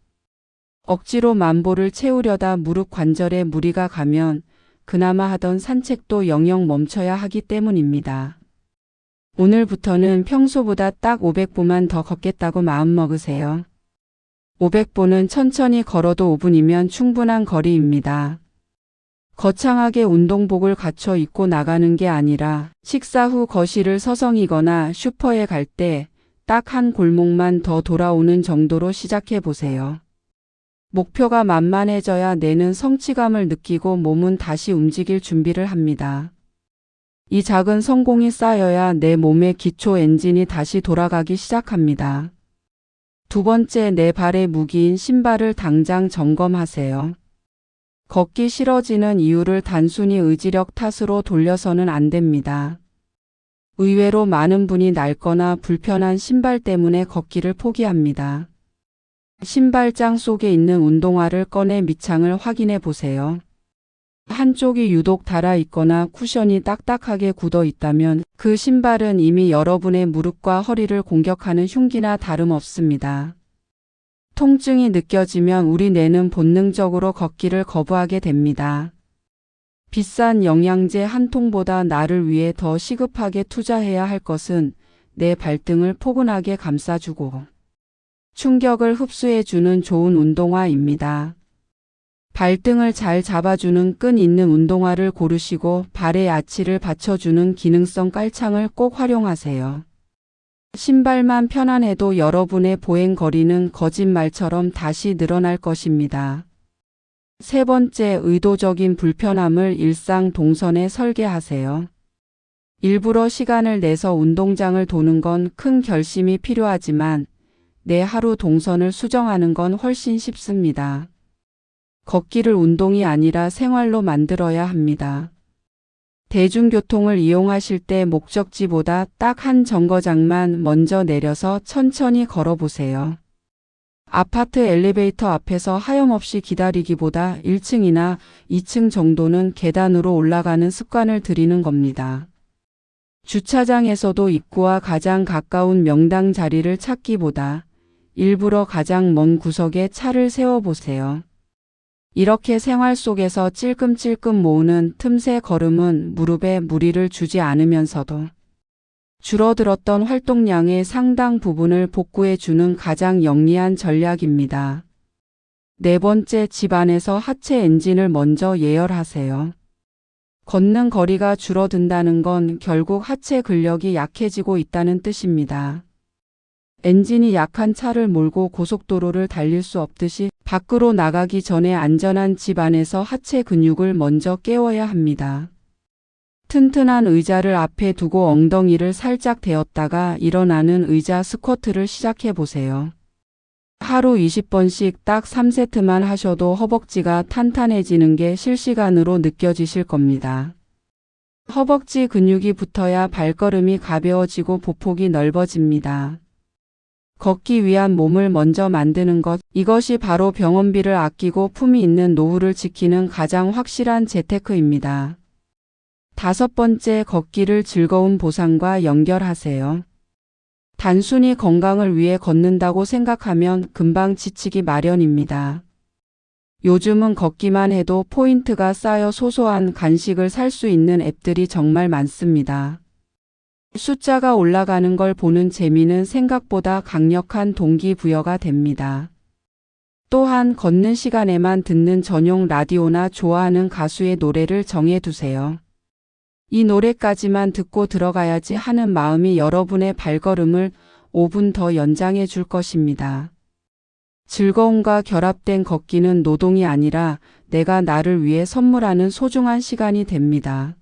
억지로 만보를 채우려다 무릎 관절에 무리가 가면 그나마 하던 산책도 영영 멈춰야 하기 때문입니다. 오늘부터는 평소보다 딱 500보만 더 걷겠다고 마음먹으세요. 500보는 천천히 걸어도 5분이면 충분한 거리입니다. 거창하게 운동복을 갖춰 입고 나가는 게 아니라 식사 후 거실을 서성이거나 슈퍼에 갈 때 딱 한 골목만 더 돌아오는 정도로 시작해 보세요. 목표가 만만해져야 뇌는 성취감을 느끼고 몸은 다시 움직일 준비를 합니다. 이 작은 성공이 쌓여야 내 몸의 기초 엔진이 다시 돌아가기 시작합니다. 두 번째, 내 발의 무기인 신발을 당장 점검하세요. 걷기 싫어지는 이유를 단순히 의지력 탓으로 돌려서는 안 됩니다. 의외로 많은 분이 낡거나 불편한 신발 때문에 걷기를 포기합니다. 신발장 속에 있는 운동화를 꺼내 밑창을 확인해 보세요. 한쪽이 유독 닳아 있거나 쿠션이 딱딱하게 굳어 있다면 그 신발은 이미 여러분의 무릎과 허리를 공격하는 흉기나 다름없습니다. 통증이 느껴지면 우리 뇌는 본능적으로 걷기를 거부하게 됩니다. 비싼 영양제 한 통보다 나를 위해 더 시급하게 투자해야 할 것은 내 발등을 포근하게 감싸주고 충격을 흡수해주는 좋은 운동화입니다. 발등을 잘 잡아주는 끈 있는 운동화를 고르시고 발의 아치를 받쳐주는 기능성 깔창을 꼭 활용하세요. 신발만 편안해도 여러분의 보행 거리는 거짓말처럼 다시 늘어날 것입니다. 세 번째, 의도적인 불편함을 일상 동선에 설계하세요. 일부러 시간을 내서 운동장을 도는 건 큰 결심이 필요하지만 내 하루 동선을 수정하는 건 훨씬 쉽습니다. 걷기를 운동이 아니라 생활로 만들어야 합니다. 대중교통을 이용하실 때 목적지보다 딱 한 정거장만 먼저 내려서 천천히 걸어보세요. 아파트 엘리베이터 앞에서 하염없이 기다리기보다 1층이나 2층 정도는 계단으로 올라가는 습관을 들이는 겁니다. 주차장에서도 입구와 가장 가까운 명당 자리를 찾기보다 일부러 가장 먼 구석에 차를 세워보세요. 이렇게 생활 속에서 찔끔찔끔 모으는 틈새 걸음은 무릎에 무리를 주지 않으면서도 줄어들었던 활동량의 상당 부분을 복구해주는 가장 영리한 전략입니다. 네 번째, 집 안에서 하체 엔진을 먼저 예열하세요. 걷는 거리가 줄어든다는 건 결국 하체 근력이 약해지고 있다는 뜻입니다. 엔진이 약한 차를 몰고 고속도로를 달릴 수 없듯이 밖으로 나가기 전에 안전한 집 안에서 하체 근육을 먼저 깨워야 합니다. 튼튼한 의자를 앞에 두고 엉덩이를 살짝 대었다가 일어나는 의자 스쿼트를 시작해 보세요. 하루 20번씩 딱 3세트만 하셔도 허벅지가 탄탄해지는 게 실시간으로 느껴지실 겁니다. 허벅지 근육이 붙어야 발걸음이 가벼워지고 보폭이 넓어집니다. 걷기 위한 몸을 먼저 만드는 것, 이것이 바로 병원비를 아끼고 품위 있는 노후를 지키는 가장 확실한 재테크입니다. 다섯 번째, 걷기를 즐거운 보상과 연결하세요. 단순히 건강을 위해 걷는다고 생각하면 금방 지치기 마련입니다. 요즘은 걷기만 해도 포인트가 쌓여 소소한 간식을 살 수 있는 앱들이 정말 많습니다. 숫자가 올라가는 걸 보는 재미는 생각보다 강력한 동기부여가 됩니다. 또한 걷는 시간에만 듣는 전용 라디오나 좋아하는 가수의 노래를 정해두세요. 이 노래까지만 듣고 들어가야지 하는 마음이 여러분의 발걸음을 5분 더 연장해 줄 것입니다. 즐거움과 결합된 걷기는 노동이 아니라 내가 나를 위해 선물하는 소중한 시간이 됩니다.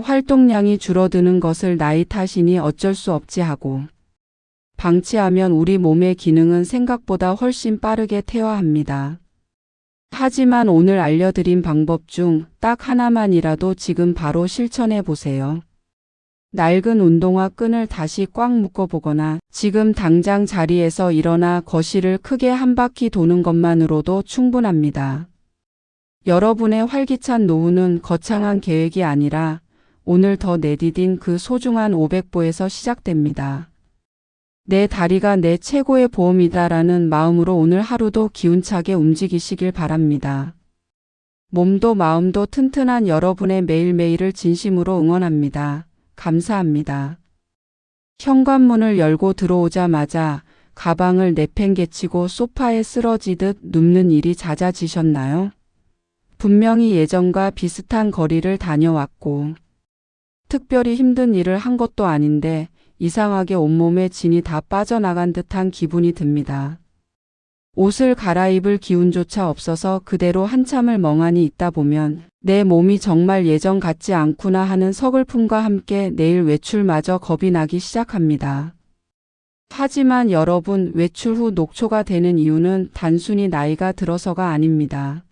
활동량이 줄어드는 것을 나이 탓이니 어쩔 수 없지 하고 방치하면 우리 몸의 기능은 생각보다 훨씬 빠르게 퇴화합니다. 하지만 오늘 알려드린 방법 중 딱 하나만이라도 지금 바로 실천해 보세요. 낡은 운동화 끈을 다시 꽉 묶어보거나 지금 당장 자리에서 일어나 거실을 크게 한 바퀴 도는 것만으로도 충분합니다. 여러분의 활기찬 노후는 거창한 계획이 아니라 오늘 더 내디딘 그 소중한 500보에서 시작됩니다. 내 다리가 내 최고의 보험이다라는 마음으로 오늘 하루도 기운차게 움직이시길 바랍니다. 몸도 마음도 튼튼한 여러분의 매일매일을 진심으로 응원합니다. 감사합니다. 현관문을 열고 들어오자마자 가방을 내팽개치고 소파에 쓰러지듯 눕는 일이 잦아지셨나요? 분명히 예전과 비슷한 거리를 다녀왔고 특별히 힘든 일을 한 것도 아닌데 이상하게 온몸에 진이 다 빠져나간 듯한 기분이 듭니다. 옷을 갈아입을 기운조차 없어서 그대로 한참을 멍하니 있다 보면 내 몸이 정말 예전 같지 않구나 하는 서글픔과 함께 내일 외출마저 겁이 나기 시작합니다. 하지만 여러분, 외출 후 녹초가 되는 이유는 단순히 나이가 들어서가 아닙니다.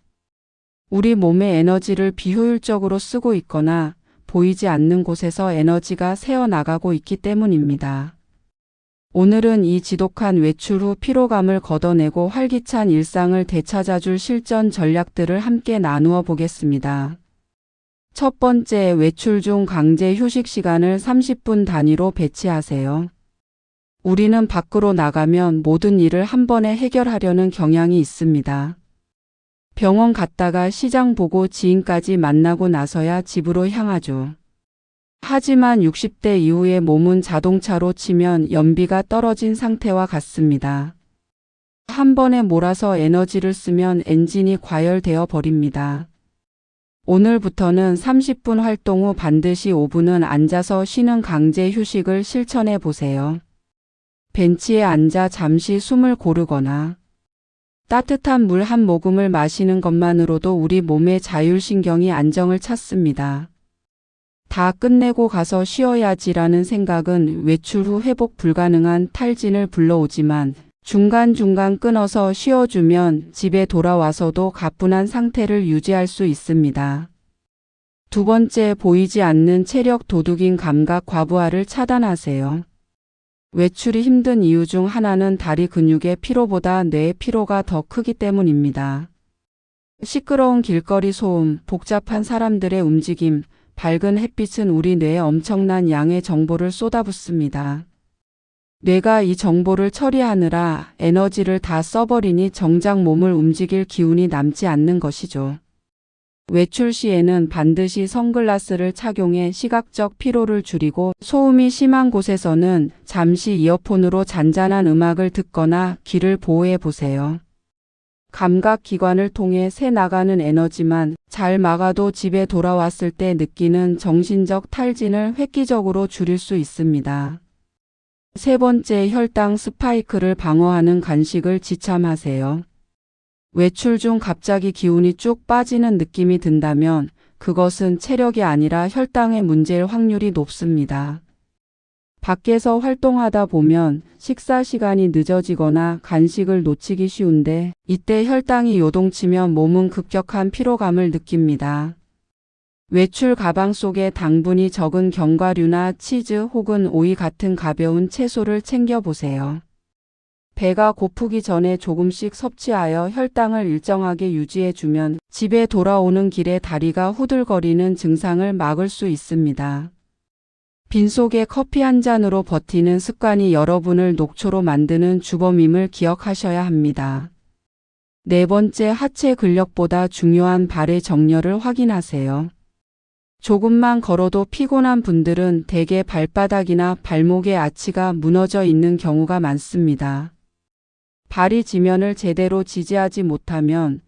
우리 몸의 에너지를 비효율적으로 쓰고 있거나 보이지 않는 곳에서 에너지가 새어나가고 있기 때문입니다. 오늘은 이 지독한 외출 후 피로감을 걷어내고 활기찬 일상을 되찾아줄 실전 전략들을 함께 나누어 보겠습니다. 첫 번째, 외출 중 강제 휴식 시간을 30분 단위로 배치하세요. 우리는 밖으로 나가면 모든 일을 한 번에 해결하려는 경향이 있습니다. 병원 갔다가 시장 보고 지인까지 만나고 나서야 집으로 향하죠. 하지만 60대 이후의 몸은 자동차로 치면 연비가 떨어진 상태와 같습니다. 한 번에 몰아서 에너지를 쓰면 엔진이 과열되어 버립니다. 오늘부터는 30분 활동 후 반드시 5분은 앉아서 쉬는 강제 휴식을 실천해 보세요. 벤치에 앉아 잠시 숨을 고르거나 따뜻한 물 한 모금을 마시는 것만으로도 우리 몸의 자율신경이 안정을 찾습니다. 다 끝내고 가서 쉬어야지라는 생각은 외출 후 회복 불가능한 탈진을 불러오지만 중간중간 끊어서 쉬어주면 집에 돌아와서도 가뿐한 상태를 유지할 수 있습니다. 두 번째, 보이지 않는 체력 도둑인 감각 과부하를 차단하세요. 외출이 힘든 이유 중 하나는 다리 근육의 피로보다 뇌의 피로가 더 크기 때문입니다. 시끄러운 길거리 소음, 복잡한 사람들의 움직임, 밝은 햇빛은 우리 뇌에 엄청난 양의 정보를 쏟아붓습니다. 뇌가 이 정보를 처리하느라 에너지를 다 써버리니 정작 몸을 움직일 기운이 남지 않는 것이죠. 외출 시에는 반드시 선글라스를 착용해 시각적 피로를 줄이고 소음이 심한 곳에서는 잠시 이어폰으로 잔잔한 음악을 듣거나 귀를 보호해 보세요. 감각기관을 통해 새 나가는 에너지만 잘 막아도 집에 돌아왔을 때 느끼는 정신적 탈진을 획기적으로 줄일 수 있습니다. 세 번째, 혈당 스파이크를 방어하는 간식을 지참하세요. 외출 중 갑자기 기운이 쭉 빠지는 느낌이 든다면 그것은 체력이 아니라 혈당의 문제일 확률이 높습니다. 밖에서 활동하다 보면 식사 시간이 늦어지거나 간식을 놓치기 쉬운데 이때 혈당이 요동치면 몸은 급격한 피로감을 느낍니다. 외출 가방 속에 당분이 적은 견과류나 치즈 혹은 오이 같은 가벼운 채소를 챙겨보세요. 배가 고프기 전에 조금씩 섭취하여 혈당을 일정하게 유지해주면 집에 돌아오는 길에 다리가 후들거리는 증상을 막을 수 있습니다. 빈속에 커피 한 잔으로 버티는 습관이 여러분을 녹초로 만드는 주범임을 기억하셔야 합니다. 네 번째, 하체 근력보다 중요한 발의 정렬을 확인하세요. 조금만 걸어도 피곤한 분들은 대개 발바닥이나 발목의 아치가 무너져 있는 경우가 많습니다. 발이 지면을 제대로 지지하지 못하면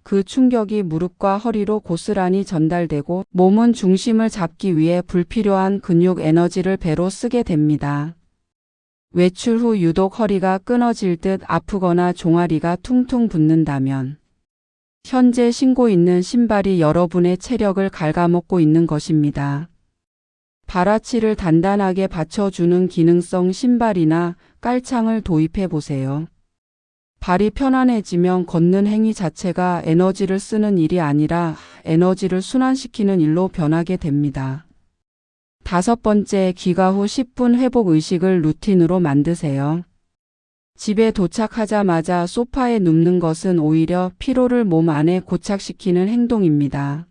그 충격이 무릎과 허리로 고스란히 전달되고 몸은 중심을 잡기 위해 불필요한 근육 에너지를 배로 쓰게 됩니다. 외출 후 유독 허리가 끊어질 듯 아프거나 종아리가 퉁퉁 붓는다면 현재 신고 있는 신발이 여러분의 체력을 갉아먹고 있는 것입니다. 발아치를 단단하게 받쳐주는 기능성 신발이나 깔창을 도입해 보세요. 발이 편안해지면 걷는 행위 자체가 에너지를 쓰는 일이 아니라 에너지를 순환시키는 일로 변하게 됩니다. 다섯 번째, 귀가 후 10분 회복 의식을 루틴으로 만드세요. 집에 도착하자마자 소파에 눕는 것은 오히려 피로를 몸 안에 고착시키는 행동입니다.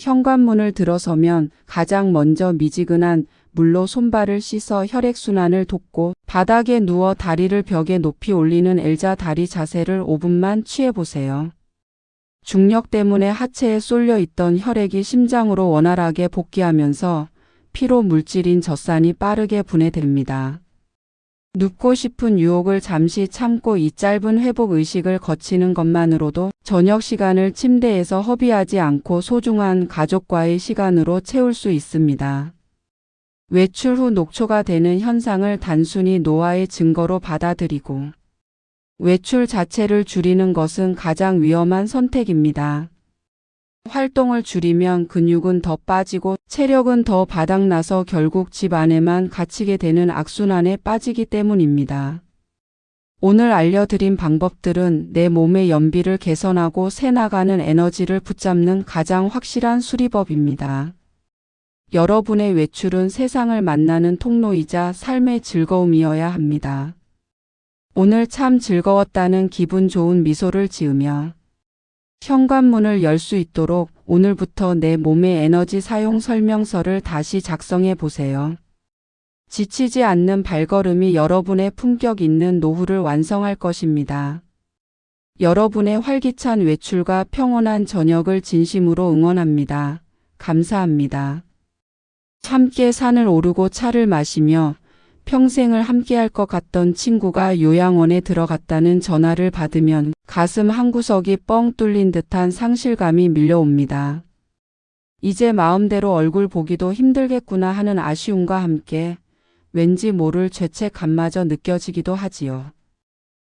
현관문을 들어서면 가장 먼저 미지근한 물로 손발을 씻어 혈액순환을 돕고 바닥에 누워 다리를 벽에 높이 올리는 L자 다리 자세를 5분만 취해보세요. 중력 때문에 하체에 쏠려 있던 혈액이 심장으로 원활하게 복귀하면서 피로 물질인 젖산이 빠르게 분해됩니다. 눕고 싶은 유혹을 잠시 참고 이 짧은 회복 의식을 거치는 것만으로도 저녁 시간을 침대에서 허비하지 않고 소중한 가족과의 시간으로 채울 수 있습니다. 외출 후 녹초가 되는 현상을 단순히 노화의 증거로 받아들이고 외출 자체를 줄이는 것은 가장 위험한 선택입니다. 활동을 줄이면 근육은 더 빠지고 체력은 더 바닥나서 결국 집 안에만 갇히게 되는 악순환에 빠지기 때문입니다. 오늘 알려드린 방법들은 내 몸의 연비를 개선하고 새나가는 에너지를 붙잡는 가장 확실한 수리법입니다. 여러분의 외출은 세상을 만나는 통로이자 삶의 즐거움이어야 합니다. 오늘 참 즐거웠다는 기분 좋은 미소를 지으며 현관문을 열 수 있도록 오늘부터 내 몸의 에너지 사용 설명서를 다시 작성해 보세요. 지치지 않는 발걸음이 여러분의 품격 있는 노후를 완성할 것입니다. 여러분의 활기찬 외출과 평온한 저녁을 진심으로 응원합니다. 감사합니다. 함께 산을 오르고 차를 마시며 평생을 함께할 것 같던 친구가 요양원에 들어갔다는 전화를 받으면 가슴 한구석이 뻥 뚫린 듯한 상실감이 밀려옵니다. 이제 마음대로 얼굴 보기도 힘들겠구나 하는 아쉬움과 함께 왠지 모를 죄책감마저 느껴지기도 하지요.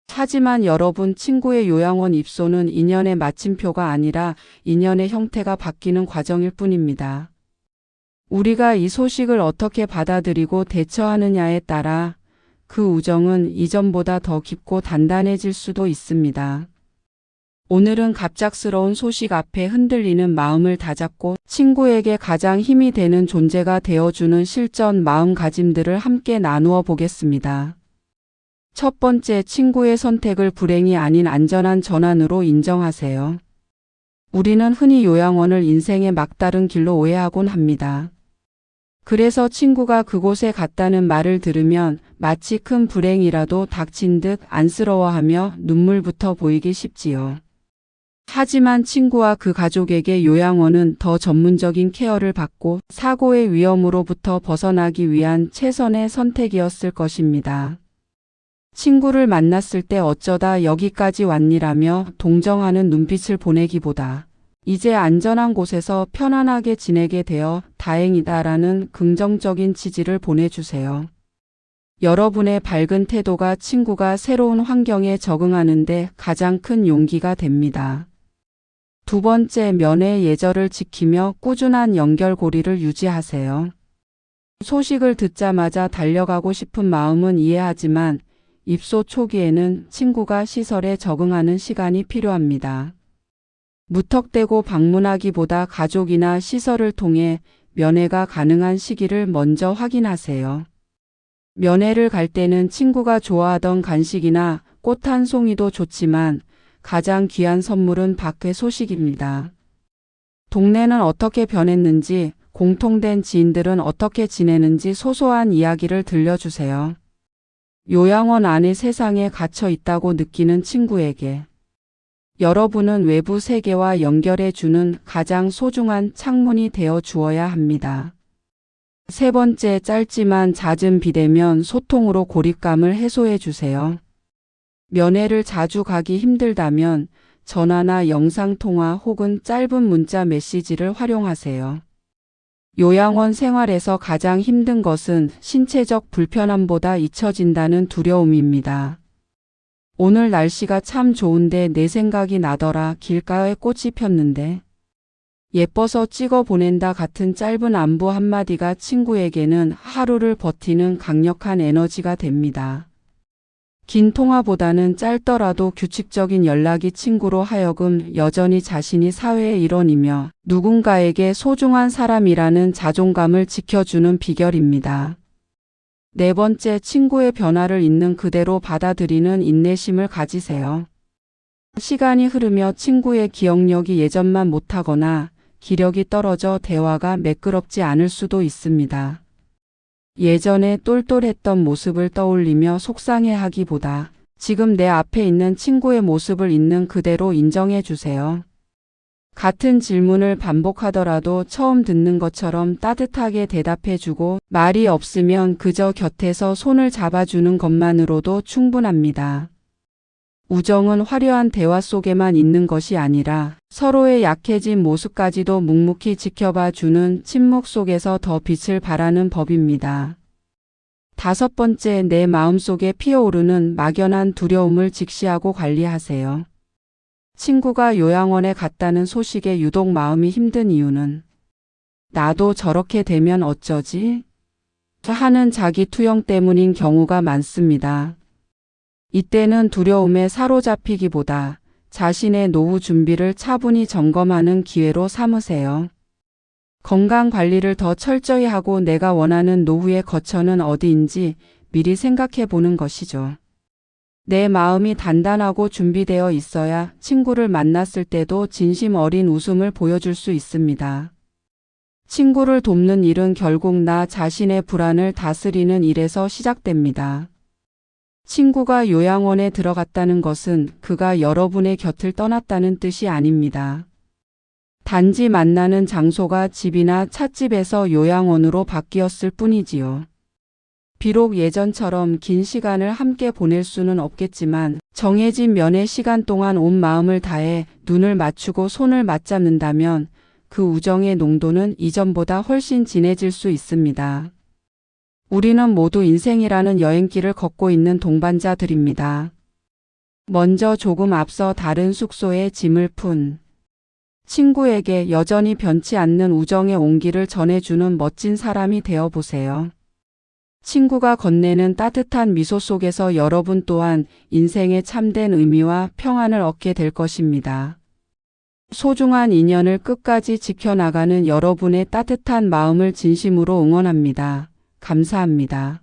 하지만 여러분, 친구의 요양원 입소는 인연의 마침표가 아니라 인연의 형태가 바뀌는 과정일 뿐입니다. 우리가 이 소식을 어떻게 받아들이고 대처하느냐에 따라 그 우정은 이전보다 더 깊고 단단해질 수도 있습니다. 오늘은 갑작스러운 소식 앞에 흔들리는 마음을 다잡고 친구에게 가장 힘이 되는 존재가 되어주는 실전 마음가짐들을 함께 나누어 보겠습니다. 첫 번째, 친구의 선택을 불행이 아닌 안전한 전환으로 인정하세요. 우리는 흔히 요양원을 인생의 막다른 길로 오해하곤 합니다. 그래서 친구가 그곳에 갔다는 말을 들으면 마치 큰 불행이라도 닥친 듯 안쓰러워하며 눈물부터 보이기 쉽지요. 하지만 친구와 그 가족에게 요양원은 더 전문적인 케어를 받고 사고의 위험으로부터 벗어나기 위한 최선의 선택이었을 것입니다. 친구를 만났을 때 어쩌다 여기까지 왔니라며 동정하는 눈빛을 보내기보다 이제 안전한 곳에서 편안하게 지내게 되어 다행이다라는 긍정적인 지지를 보내주세요. 여러분의 밝은 태도가 친구가 새로운 환경에 적응하는 데 가장 큰 용기가 됩니다. 두 번째, 면회 예절을 지키며 꾸준한 연결고리를 유지하세요. 소식을 듣자마자 달려가고 싶은 마음은 이해하지만 입소 초기에는 친구가 시설에 적응하는 시간이 필요합니다. 무턱대고 방문하기보다 가족이나 시설을 통해 면회가 가능한 시기를 먼저 확인하세요. 면회를 갈 때는 친구가 좋아하던 간식이나 꽃 한 송이도 좋지만 가장 귀한 선물은 밖의 소식입니다. 동네는 어떻게 변했는지, 공통된 지인들은 어떻게 지내는지 소소한 이야기를 들려주세요. 요양원 안의 세상에 갇혀 있다고 느끼는 친구에게 여러분은 외부 세계와 연결해 주는 가장 소중한 창문이 되어 주어야 합니다. 세 번째, 짧지만 잦은 비대면 소통으로 고립감을 해소해 주세요. 면회를 자주 가기 힘들다면 전화나 영상통화 혹은 짧은 문자 메시지를 활용하세요. 요양원 생활에서 가장 힘든 것은 신체적 불편함보다 잊혀진다는 두려움입니다. 오늘 날씨가 참 좋은데 내 생각이 나더라. 길가에 꽃이 폈는데. 예뻐서 찍어 보낸다 같은 짧은 안부 한마디가 친구에게는 하루를 버티는 강력한 에너지가 됩니다. 긴 통화보다는 짧더라도 규칙적인 연락이 친구로 하여금 여전히 자신이 사회의 일원이며 누군가에게 소중한 사람이라는 자존감을 지켜주는 비결입니다. 네 번째, 친구의 변화를 있는 그대로 받아들이는 인내심을 가지세요. 시간이 흐르며 친구의 기억력이 예전만 못하거나 기력이 떨어져 대화가 매끄럽지 않을 수도 있습니다. 예전에 똘똘했던 모습을 떠올리며 속상해하기보다 지금 내 앞에 있는 친구의 모습을 있는 그대로 인정해 주세요. 같은 질문을 반복하더라도 처음 듣는 것처럼 따뜻하게 대답해 주고 말이 없으면 그저 곁에서 손을 잡아주는 것만으로도 충분합니다. 우정은 화려한 대화 속에만 있는 것이 아니라 서로의 약해진 모습까지도 묵묵히 지켜봐 주는 침묵 속에서 더 빛을 발하는 법입니다. 다섯 번째, 내 마음속에 피어오르는 막연한 두려움을 직시하고 관리하세요. 친구가 요양원에 갔다는 소식에 유독 마음이 힘든 이유는 나도 저렇게 되면 어쩌지? 하는 자기 투영 때문인 경우가 많습니다. 이때는 두려움에 사로잡히기보다 자신의 노후 준비를 차분히 점검하는 기회로 삼으세요. 건강 관리를 더 철저히 하고 내가 원하는 노후의 거처는 어디인지 미리 생각해 보는 것이죠. 내 마음이 단단하고 준비되어 있어야 친구를 만났을 때도 진심 어린 웃음을 보여줄 수 있습니다. 친구를 돕는 일은 결국 나 자신의 불안을 다스리는 일에서 시작됩니다. 친구가 요양원에 들어갔다는 것은 그가 여러분의 곁을 떠났다는 뜻이 아닙니다. 단지 만나는 장소가 집이나 찻집에서 요양원으로 바뀌었을 뿐이지요. 비록 예전처럼 긴 시간을 함께 보낼 수는 없겠지만 정해진 면회 시간 동안 온 마음을 다해 눈을 맞추고 손을 맞잡는다면 그 우정의 농도는 이전보다 훨씬 진해질 수 있습니다. 우리는 모두 인생이라는 여행길을 걷고 있는 동반자들입니다. 먼저 조금 앞서 다른 숙소에 짐을 푼 친구에게 여전히 변치 않는 우정의 온기를 전해주는 멋진 사람이 되어 보세요. 친구가 건네는 따뜻한 미소 속에서 여러분 또한 인생의 참된 의미와 평안을 얻게 될 것입니다. 소중한 인연을 끝까지 지켜나가는 여러분의 따뜻한 마음을 진심으로 응원합니다. 감사합니다.